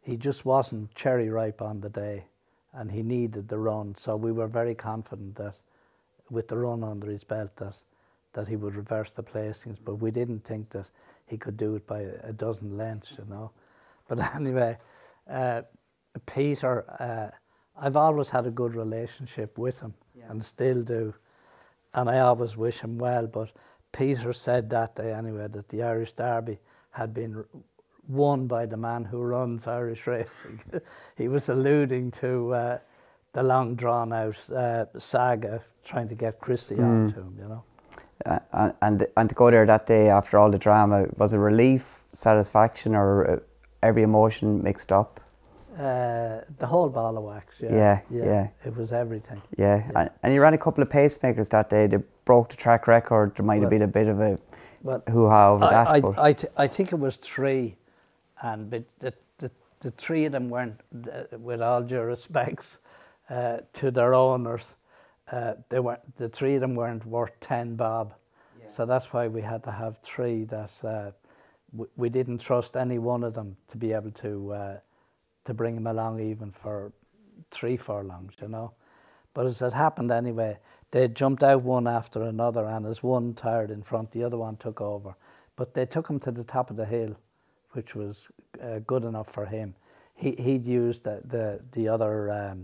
he just wasn't cherry ripe on the day, and he needed the run. So we were very confident that with the run under his belt that he would reverse the placings, but we didn't think that he could do it by a dozen lengths, you know. But anyway, Peter, I've always had a good relationship with him, and still do, and I always wish him well. But Peter said that day anyway that the Irish Derby had been won by the man who runs Irish racing. He was alluding to the long drawn out saga trying to get Christie on to him, you know. And to go there that day after all the drama, was it relief, satisfaction, or every emotion mixed up? The whole ball of wax, yeah. It was everything. Yeah. And you ran a couple of pacemakers that day. They broke the track record. There might have been a bit of a hoo-ha over that. I think it was 3, and the 3 of them weren't, with all due respects to their owners, the 3 of them weren't worth 10 bob. So that's why we had to have 3 that we didn't trust any one of them to be able to bring him along even for 3 furlongs, you know. But as it happened anyway, they jumped out one after another, and as one tired in front, the other one took over. But they took him to the top of the hill, which was good enough for him. He'd used the other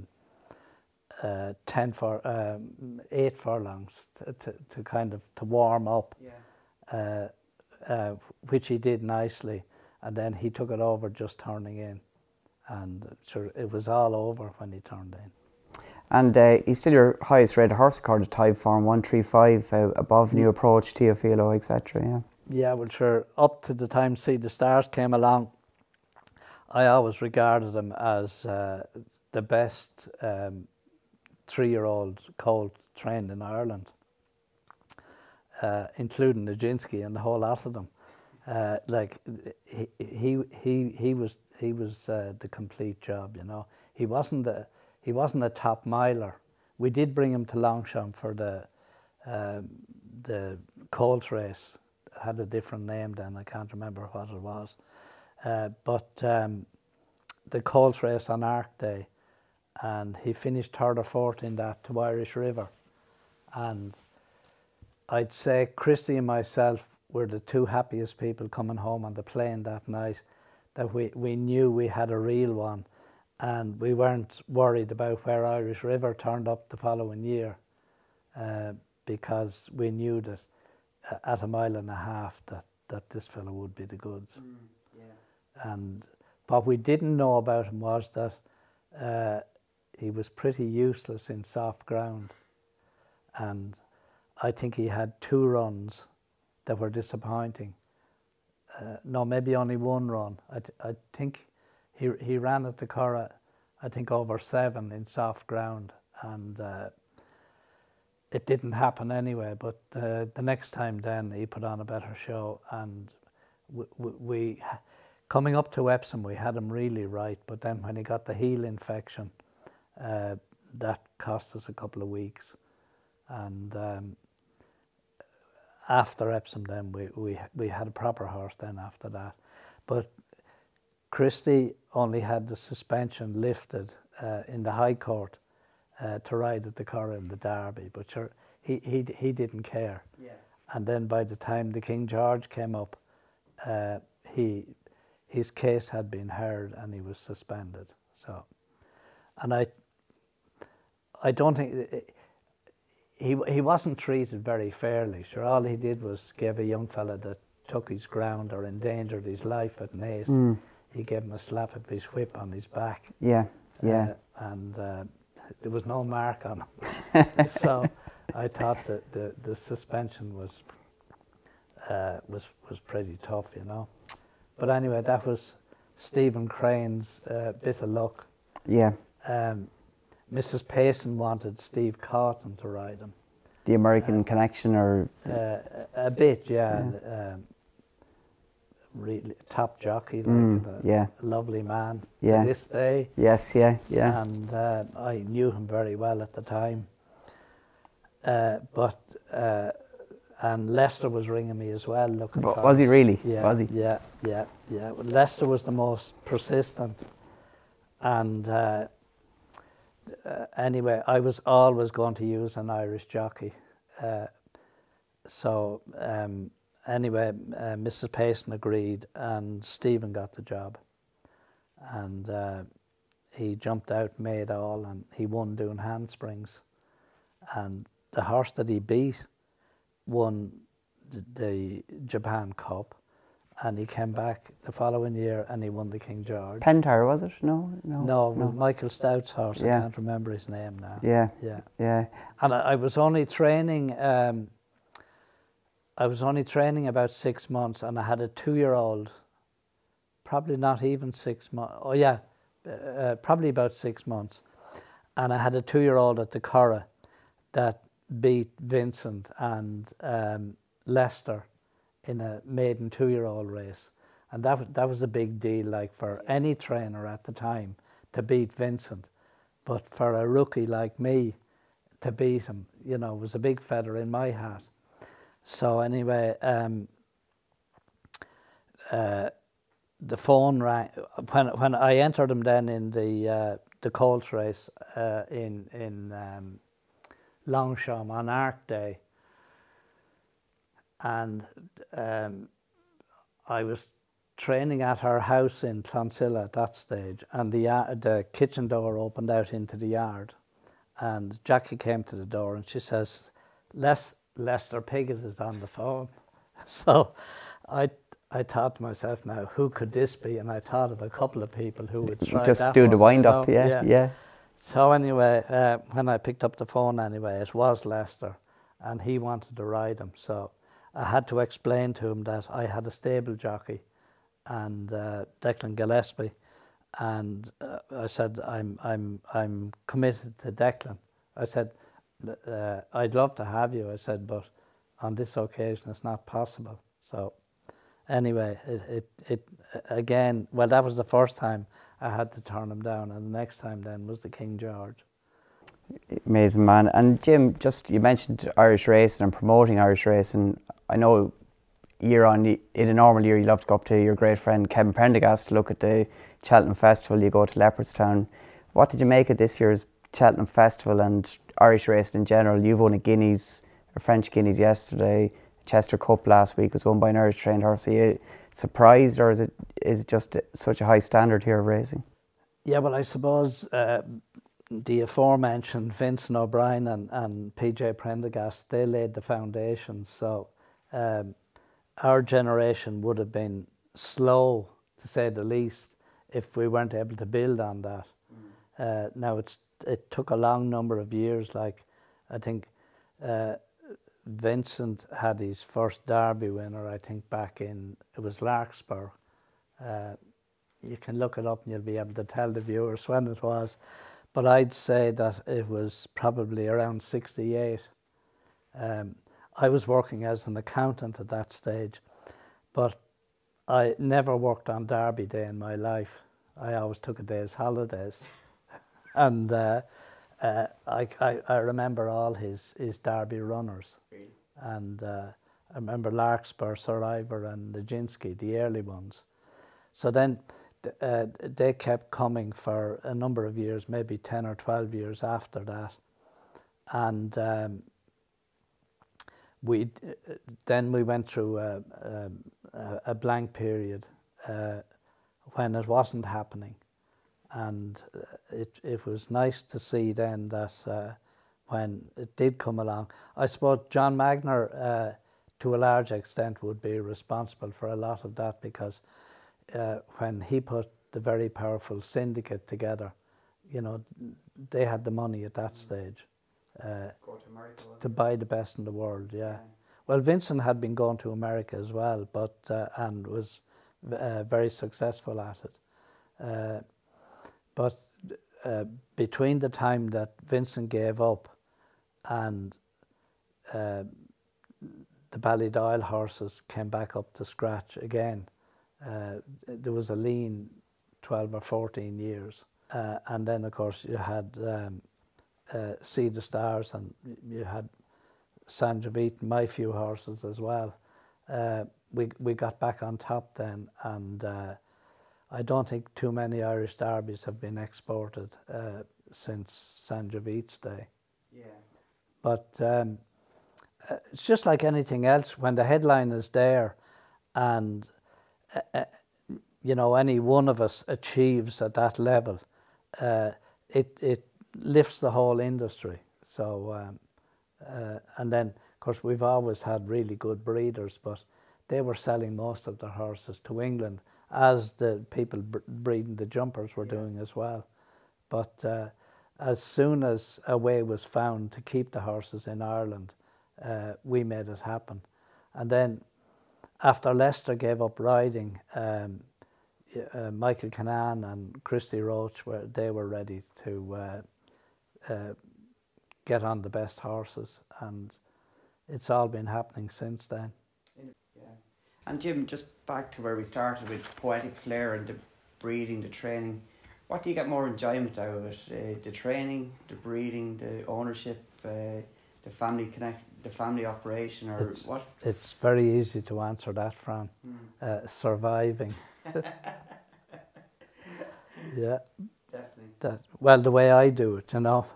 8 furlongs to kind of to warm up, which he did nicely, and then he took it over just turning in, and sure it was all over when he turned in. And he's still your highest rated horse record, type form 135, above New Approach, Teofilo, etc. Yeah, well, sure. Up to the time See the Stars came along, I always regarded him as the best 3-year-old colt trained in Ireland, including Nijinsky and the whole lot of them. Like he was the complete job, you know. He wasn't a top miler. We did bring him to Longchamp for the colt race. It had a different name then. I can't remember what it was. But the colt race on Arc Day, and he finished 3rd or 4th in that to Irish River. And I'd say Christie and myself were the 2 happiest people coming home on the plane that night, that we knew we had a real one, and we weren't worried about where Irish River turned up the following year, because we knew that at 1.5 miles that this fellow would be the goods. And what we didn't know about him was that he was pretty useless in soft ground, and I think he had 2 runs that were disappointing. No, maybe only 1 run. I think he ran at the Curragh, I think over 7 in soft ground, and it didn't happen anyway. But the next time then he put on a better show, and we coming up to Epsom we had him really right. But then when he got the heel infection, that cost us a couple of weeks, and after Epsom then we had a proper horse then after that. But Christie only had the suspension lifted in the High Court to ride at the Curragh in the Derby, but sure, he didn't care. Yeah. And then by the time the King George came up, his case had been heard and he was suspended. So, and I don't think he wasn't treated very fairly. Sure, all he did was give a young fella that took his ground or endangered his life at Naas. He gave him a slap of his whip on his back. Yeah, yeah. And there was no mark on him. So I thought that the suspension was pretty tough, you know. But anyway, that was Stephen Crane's bit of luck. Yeah. Mrs. Payson wanted Steve Cawthon to ride him. The American connection, or a bit, yeah. Really top jockey, like a lovely man to this day. Yes, yeah, yeah. And I knew him very well at the time. And Leicester was ringing me as well, looking for. Was he really? Yeah, was he? Yeah, yeah, yeah. Well, Leicester was the most persistent, and anyway, I was always going to use an Irish jockey. Anyway, Mrs. Payson agreed, and Stephen got the job, and he jumped out, made all, and he won doing handsprings, and the horse that he beat won the Japan Cup, and he came back the following year and he won the King George. Pentar, was it? No, it was Michael Stout's horse. I can't remember his name now. Yeah, yeah, yeah. And I was only training. I was only training about 6 months, and I had a 2-year-old, probably not even 6 months. Oh yeah, probably about 6 months, and I had a 2-year-old at the Curragh that beat Vincent and Leicester in a maiden 2-year-old race, and that was a big deal, like for any trainer at the time to beat Vincent, but for a rookie like me to beat him, you know, was a big feather in my hat. So anyway, the phone rang when I entered him then in the Colts race in Longsham on Arc Day, and I was training at her house in Clonsilla at that stage, and the kitchen door opened out into the yard, and Jackie came to the door and she says, Lester Piggott is on the phone. So I thought to myself, now who could this be? And I thought of a couple of people who would try just that do the wind up, you know? Yeah. So anyway, when I picked up the phone anyway, it was Lester, and he wanted to ride him. So I had to explain to him that I had a stable jockey, and Declan Gillespie, and I said I'm committed to Declan. I said, I'd love to have you, I said, but on this occasion it's not possible. So anyway, it again, well, that was the first time I had to turn him down, and the next time then was the King George. Amazing, man. And Jim, just you mentioned Irish racing and promoting Irish racing. I know in a normal year you love to go up to your great friend Kevin Prendergast to look at the Cheltenham Festival. You go to Leopardstown. What did you make of this year's Cheltenham Festival and Irish racing in general? You've won a French Guineas yesterday. Chester Cup last week was won by an Irish trained horse. Are you surprised, or is it just such a high standard here of racing? Yeah, well, I suppose the aforementioned Vincent O'Brien and PJ Prendergast, they laid the foundations. So our generation would have been slow, to say the least, if we weren't able to build on that. Now it took a long number of years. Like I think Vincent had his first Derby winner, I think back in, it was Larkspur. You can look it up and you'll be able to tell the viewers when it was. But I'd say that it was probably around 68. I was working as an accountant at that stage, but I never worked on Derby Day in my life. I always took a day's holidays. And I remember all his Derby runners. Really? And I remember Larkspur, Sir Ivor and Nijinsky, the early ones. So then they kept coming for a number of years, maybe 10 or 12 years after that. And then we went through a blank period when it wasn't happening. And it was nice to see then that when it did come along, I suppose John Magner, to a large extent, would be responsible for a lot of that, because when he put the very powerful syndicate together, you know, they had the money at that stage Go to America, to buy the best in the world. Yeah. Well, Vincent had been going to America as well, but and was very successful at it. But between the time that Vincent gave up and the Ballydoyle horses came back up to scratch again, there was a lean 12 or 14 years. And then, of course, you had See the Stars, and you had San Jovite and my few horses as well. We got back on top then, and I don't think too many Irish derbies have been exported since San Jovite's day. Yeah. But it's just like anything else. When the headline is there, and you know, any one of us achieves at that level, it lifts the whole industry. So, and then, of course, we've always had really good breeders, but they were selling most of their horses to England, as the people breeding the jumpers were doing as well. But as soon as a way was found to keep the horses in Ireland, we made it happen. And then, after Leicester gave up riding, Michael Canaan and Christy Roach they were ready to get on the best horses, and it's all been happening since then. Yeah. And Jim, just back to where we started with Poetic Flare and the breeding, the training. What do you get more enjoyment out of it? The training, the breeding, the ownership, the family the family operation, or what? It's very easy to answer that, Fran. Surviving. Yeah. Definitely. Well, the way I do it, you know,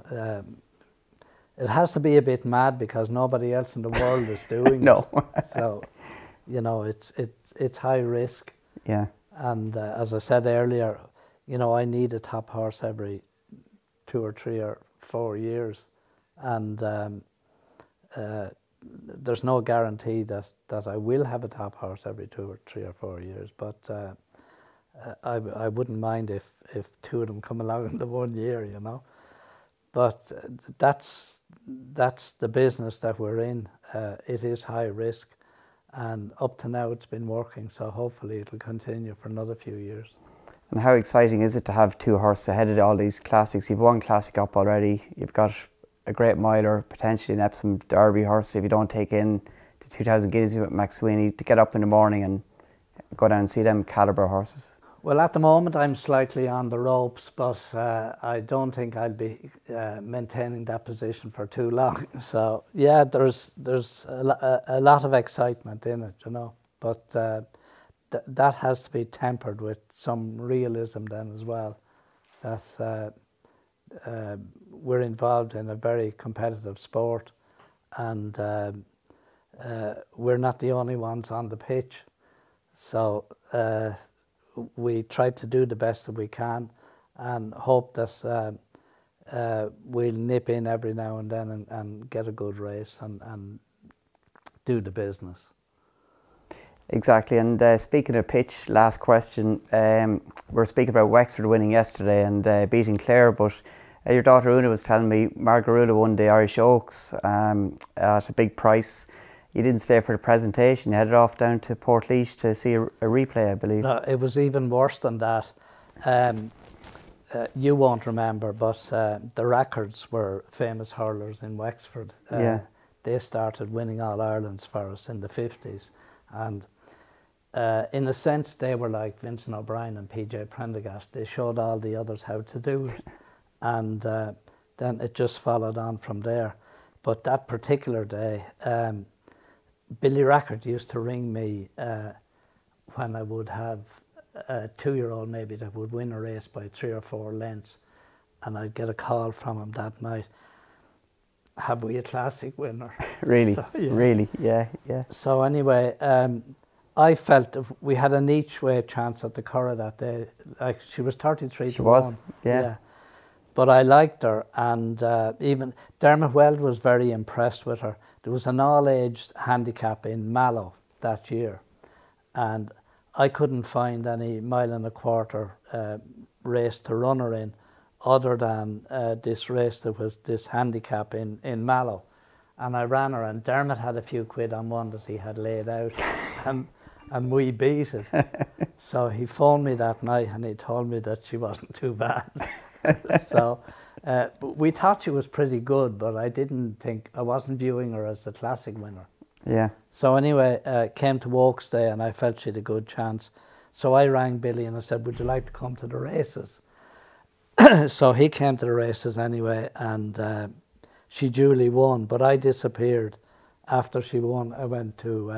it has to be a bit mad because nobody else in the world is doing No. it. So, you know, it's high risk. Yeah. And as I said earlier, you know, I need a top horse every 2 or 3 or 4 years, and there's no guarantee that I will have a top horse every 2 or 3 or 4 years, but I wouldn't mind if 2 of them come along in the 1 year, you know. But that's the business that we're in. It is high risk, and up to now it's been working, so hopefully it'll continue for another few years. And how exciting is it to have 2 horses ahead of all these classics? You've one classic up already, you've got a great miler, potentially an Epsom Derby horse if you don't take in the 2000 Guineas with Max Sweeney, to get up in the morning and go down and see them calibre horses. Well, at the moment I'm slightly on the ropes, but I don't think I'll be maintaining that position for too long. So yeah, there's a lot of excitement in it, you know, but that has to be tempered with some realism then as well. That we're involved in a very competitive sport, and we're not the only ones on the pitch. So we try to do the best that we can, and hope that we'll nip in every now and then and get a good race and do the business. Exactly, and speaking of pitch, last question. We're speaking about Wexford winning yesterday and beating Clare, but your daughter Una was telling me Margaruda won the Irish Oaks at a big price. You didn't stay for the presentation, you headed off down to Portlaoise to see a replay, I believe. No, it was even worse than that. You won't remember, but the Rackards were famous hurlers in Wexford. Yeah. They started winning All-Irelands for us in the 50s. And in a sense, they were like Vincent O'Brien and PJ Prendergast. They showed all the others how to do it. And then it just followed on from there. But that particular day, Billy Rackard used to ring me when I would have a 2-year-old maybe that would win a race by 3 or 4 lengths, and I'd get a call from him that night. Have we a classic winner? Really? So, yeah. Really? Yeah, yeah. So anyway, I felt we had an each way chance at the Curragh that day. Like, she was 33 She to was, 1. yeah. But I liked her, and even Dermot Weld was very impressed with her. There was an all-age handicap in Mallow that year, and I couldn't find any 1.25 mile race to run her in other than this race that was this handicap in Mallow. And I ran her, and Dermot had a few quid on one that he had laid out, and we beat it. So he phoned me that night and he told me that she wasn't too bad. So we thought she was pretty good, but I wasn't viewing her as the classic winner. Yeah. So anyway, came to Oaks Day and I felt she had a good chance. So I rang Billy and I said, would you like to come to the races? So he came to the races anyway, and she duly won, but I disappeared. After she won, I went to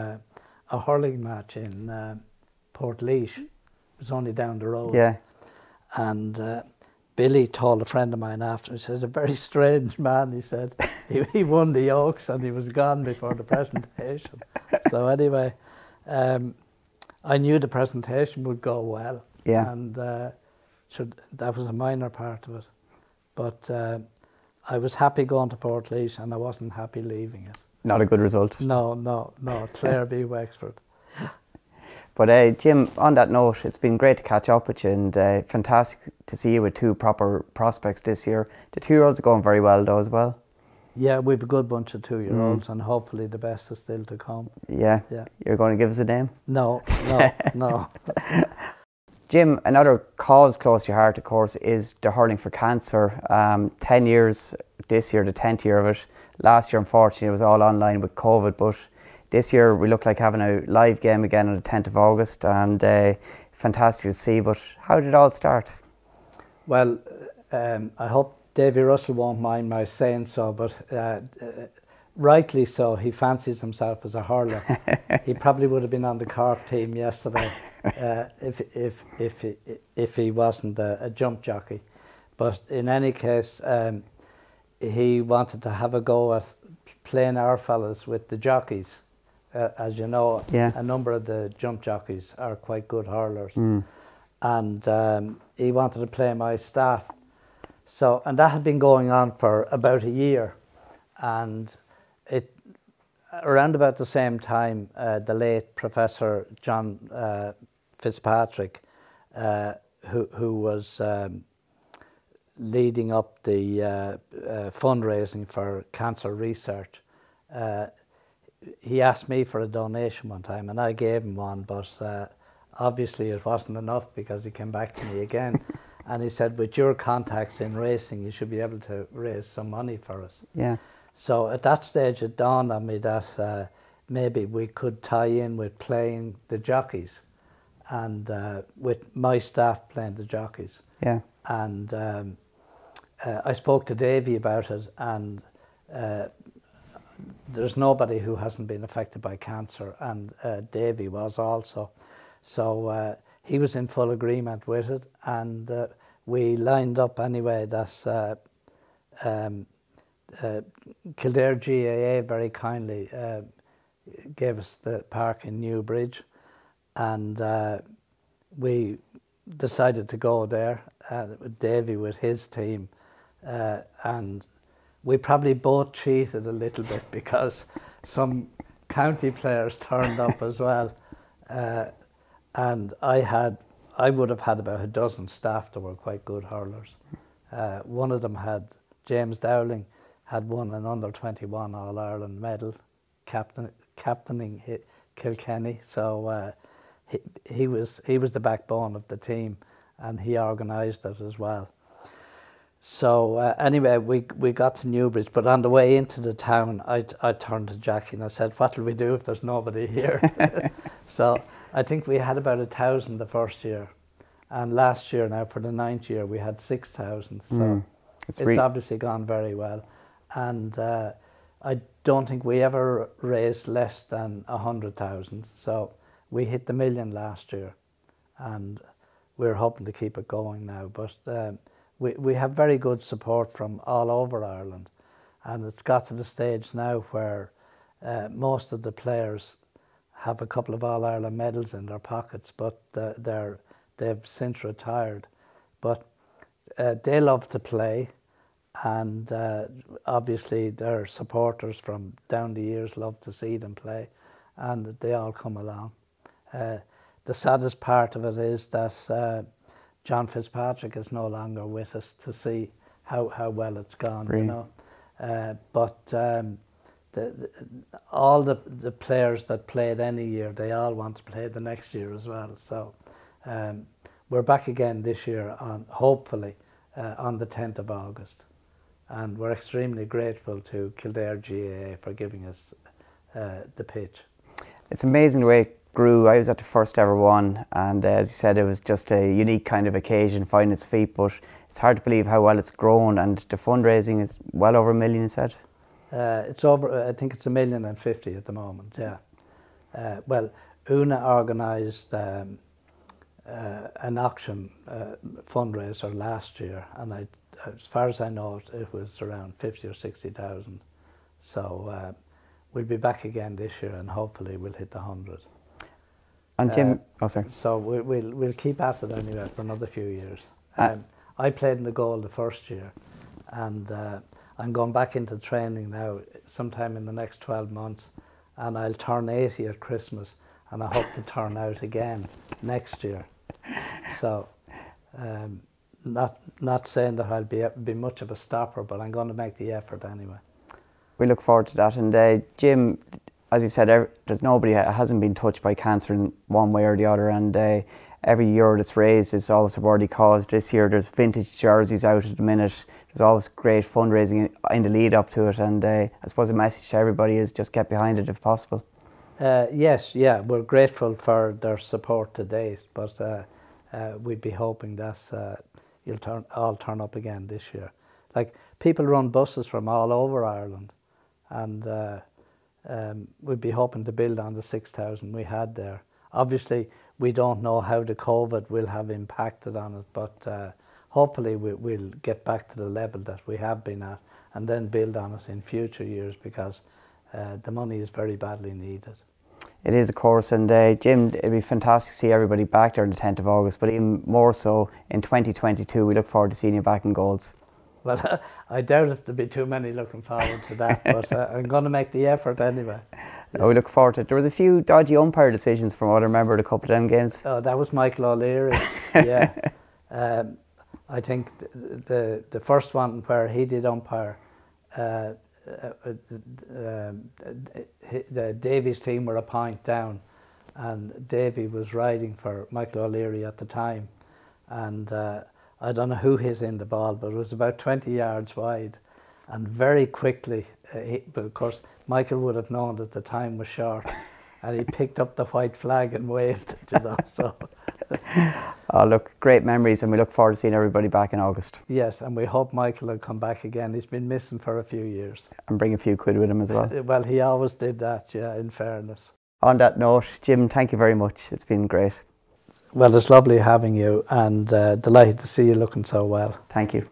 a hurling match in Port Leash. It was only down the road. Yeah. And Billy told a friend of mine after, he says, a very strange man, he said. He won the Oaks and he was gone before the presentation. So anyway, I knew the presentation would go well. Yeah. And so that was a minor part of it. But I was happy going to Port Leash and I wasn't happy leaving it. Not a good result. No. Clare v Wexford. But Jim, on that note, it's been great to catch up with you, and fantastic to see you with 2 proper prospects this year. The 2-year-olds are going very well though as well. Yeah, we've a good bunch of 2-year-olds, and hopefully the best is still to come. Yeah. You're going to give us a name? No. Jim, another cause close to your heart, of course, is the Hurling for Cancer. 10 years this year, the 10th year of it. Last year, unfortunately, it was all online with COVID, but this year we look like having a live game again on the 10th of August, and fantastic to see. But how did it all start? Well, I hope Davy Russell won't mind my saying so, but rightly so. He fancies himself as a hurler. He probably would have been on the Cork team yesterday if he wasn't a jump jockey. But in any case, he wanted to have a go at playing our fellas with the jockeys. As you know, a number of the jump jockeys are quite good hurlers. And he wanted to play my staff. So, and that had been going on for about a year. And around about the same time, the late Professor John Fitzpatrick, who was leading up the fundraising for cancer research, he asked me for a donation one time, and I gave him one, but obviously it wasn't enough, because he came back to me again and he said, with your contacts in racing, you should be able to raise some money for us. Yeah. So at that stage it dawned on me that maybe we could tie in with playing the jockeys, and with my staff playing the jockeys. Yeah. And I spoke to Davy about it, and there's nobody who hasn't been affected by cancer, and Davy was also. So he was in full agreement with it, and we lined up anyway. That's Kildare GAA very kindly gave us the park in Newbridge, and we decided to go there with Davy with his team, and we probably both cheated a little bit, because some county players turned up as well, and I would have had about a dozen staff that were quite good hurlers. One of them had, James Dowling, had won an under-21 All-Ireland medal, captaining Kilkenny. So he was the backbone of the team, and he organised it as well. So anyway, we got to Newbridge, but on the way into the town, I turned to Jackie and I said, what'll we do if there's nobody here? So I think we had about 1,000 the first year, and last year, now for the 9th year, we had 6,000. So it's obviously gone very well. And I don't think we ever raised less than 100,000. So we hit the million last year, and we're hoping to keep it going now. But we have very good support from all over Ireland, and it's got to the stage now where most of the players have a couple of All-Ireland medals in their pockets, but they've since retired. But they love to play, and obviously their supporters from down the years love to see them play, and they all come along. The saddest part of it is that John Fitzpatrick is no longer with us to see how well it's gone, really? You know. But all the players that played any year, they all want to play the next year as well. So we're back again this year, hopefully on the 10th of August. And we're extremely grateful to Kildare GAA for giving us the pitch. It's amazing the way it grew. I was at the first ever one, and as you said, it was just a unique kind of occasion, finding its feet, but it's hard to believe how well it's grown, and the fundraising is well over $1 million, you said? It's over, I think it's $1,050,000 at the moment, yeah. Well, Una organised an auction fundraiser last year, and as far as I know, it was around 50 or 60,000. So we'll be back again this year, and hopefully we'll hit the 100. And Jim, oh sorry. So we'll keep at it anyway for another few years. I played in the goal the first year, and I'm going back into training now sometime in the next 12 months, and I'll turn 80 at Christmas, and I hope to turn out again next year. So not saying that I'll be much of a stopper, but I'm going to make the effort anyway. We look forward to that. And Jim, as you said, there's nobody that hasn't been touched by cancer in one way or the other, and every euro that's raised is always a worthy cause. This year there's vintage jerseys out at the minute. There's always great fundraising in the lead up to it, and I suppose the message to everybody is just get behind it if possible. Yes, yeah, we're grateful for their support to date, but we'd be hoping that you'll all turn up again this year. Like, people run buses from all over Ireland, and we'd be hoping to build on the 6,000 we had there. Obviously, we don't know how the COVID will have impacted on it, but hopefully we'll get back to the level that we have been at, and then build on it in future years, because the money is very badly needed. It is, of course, and Jim, it'd be fantastic to see everybody back there on the 10th of August, but even more so in 2022, we look forward to seeing you back in goals. Well, I doubt if there'll be too many looking forward to that, but I'm going to make the effort anyway. No, we look forward to it. There was a few dodgy umpire decisions from what I remember at a couple of them games. Oh, that was Michael O'Leary, yeah. I think the first one where he did umpire, the Davies team were a point down, and Davy was riding for Michael O'Leary at the time, and I don't know who hit in the ball, but it was about 20 yards wide, and very quickly, but of course Michael would have known that the time was short, and he picked up the white flag and waved it, you know, so. Oh, look, great memories, and we look forward to seeing everybody back in August. Yes, and we hope Michael will come back again. He's been missing for a few years. And bring a few quid with him as well. Well, he always did that, yeah, in fairness. On that note, Jim, thank you very much. It's been great. Well, it's lovely having you, and delighted to see you looking so well. Thank you.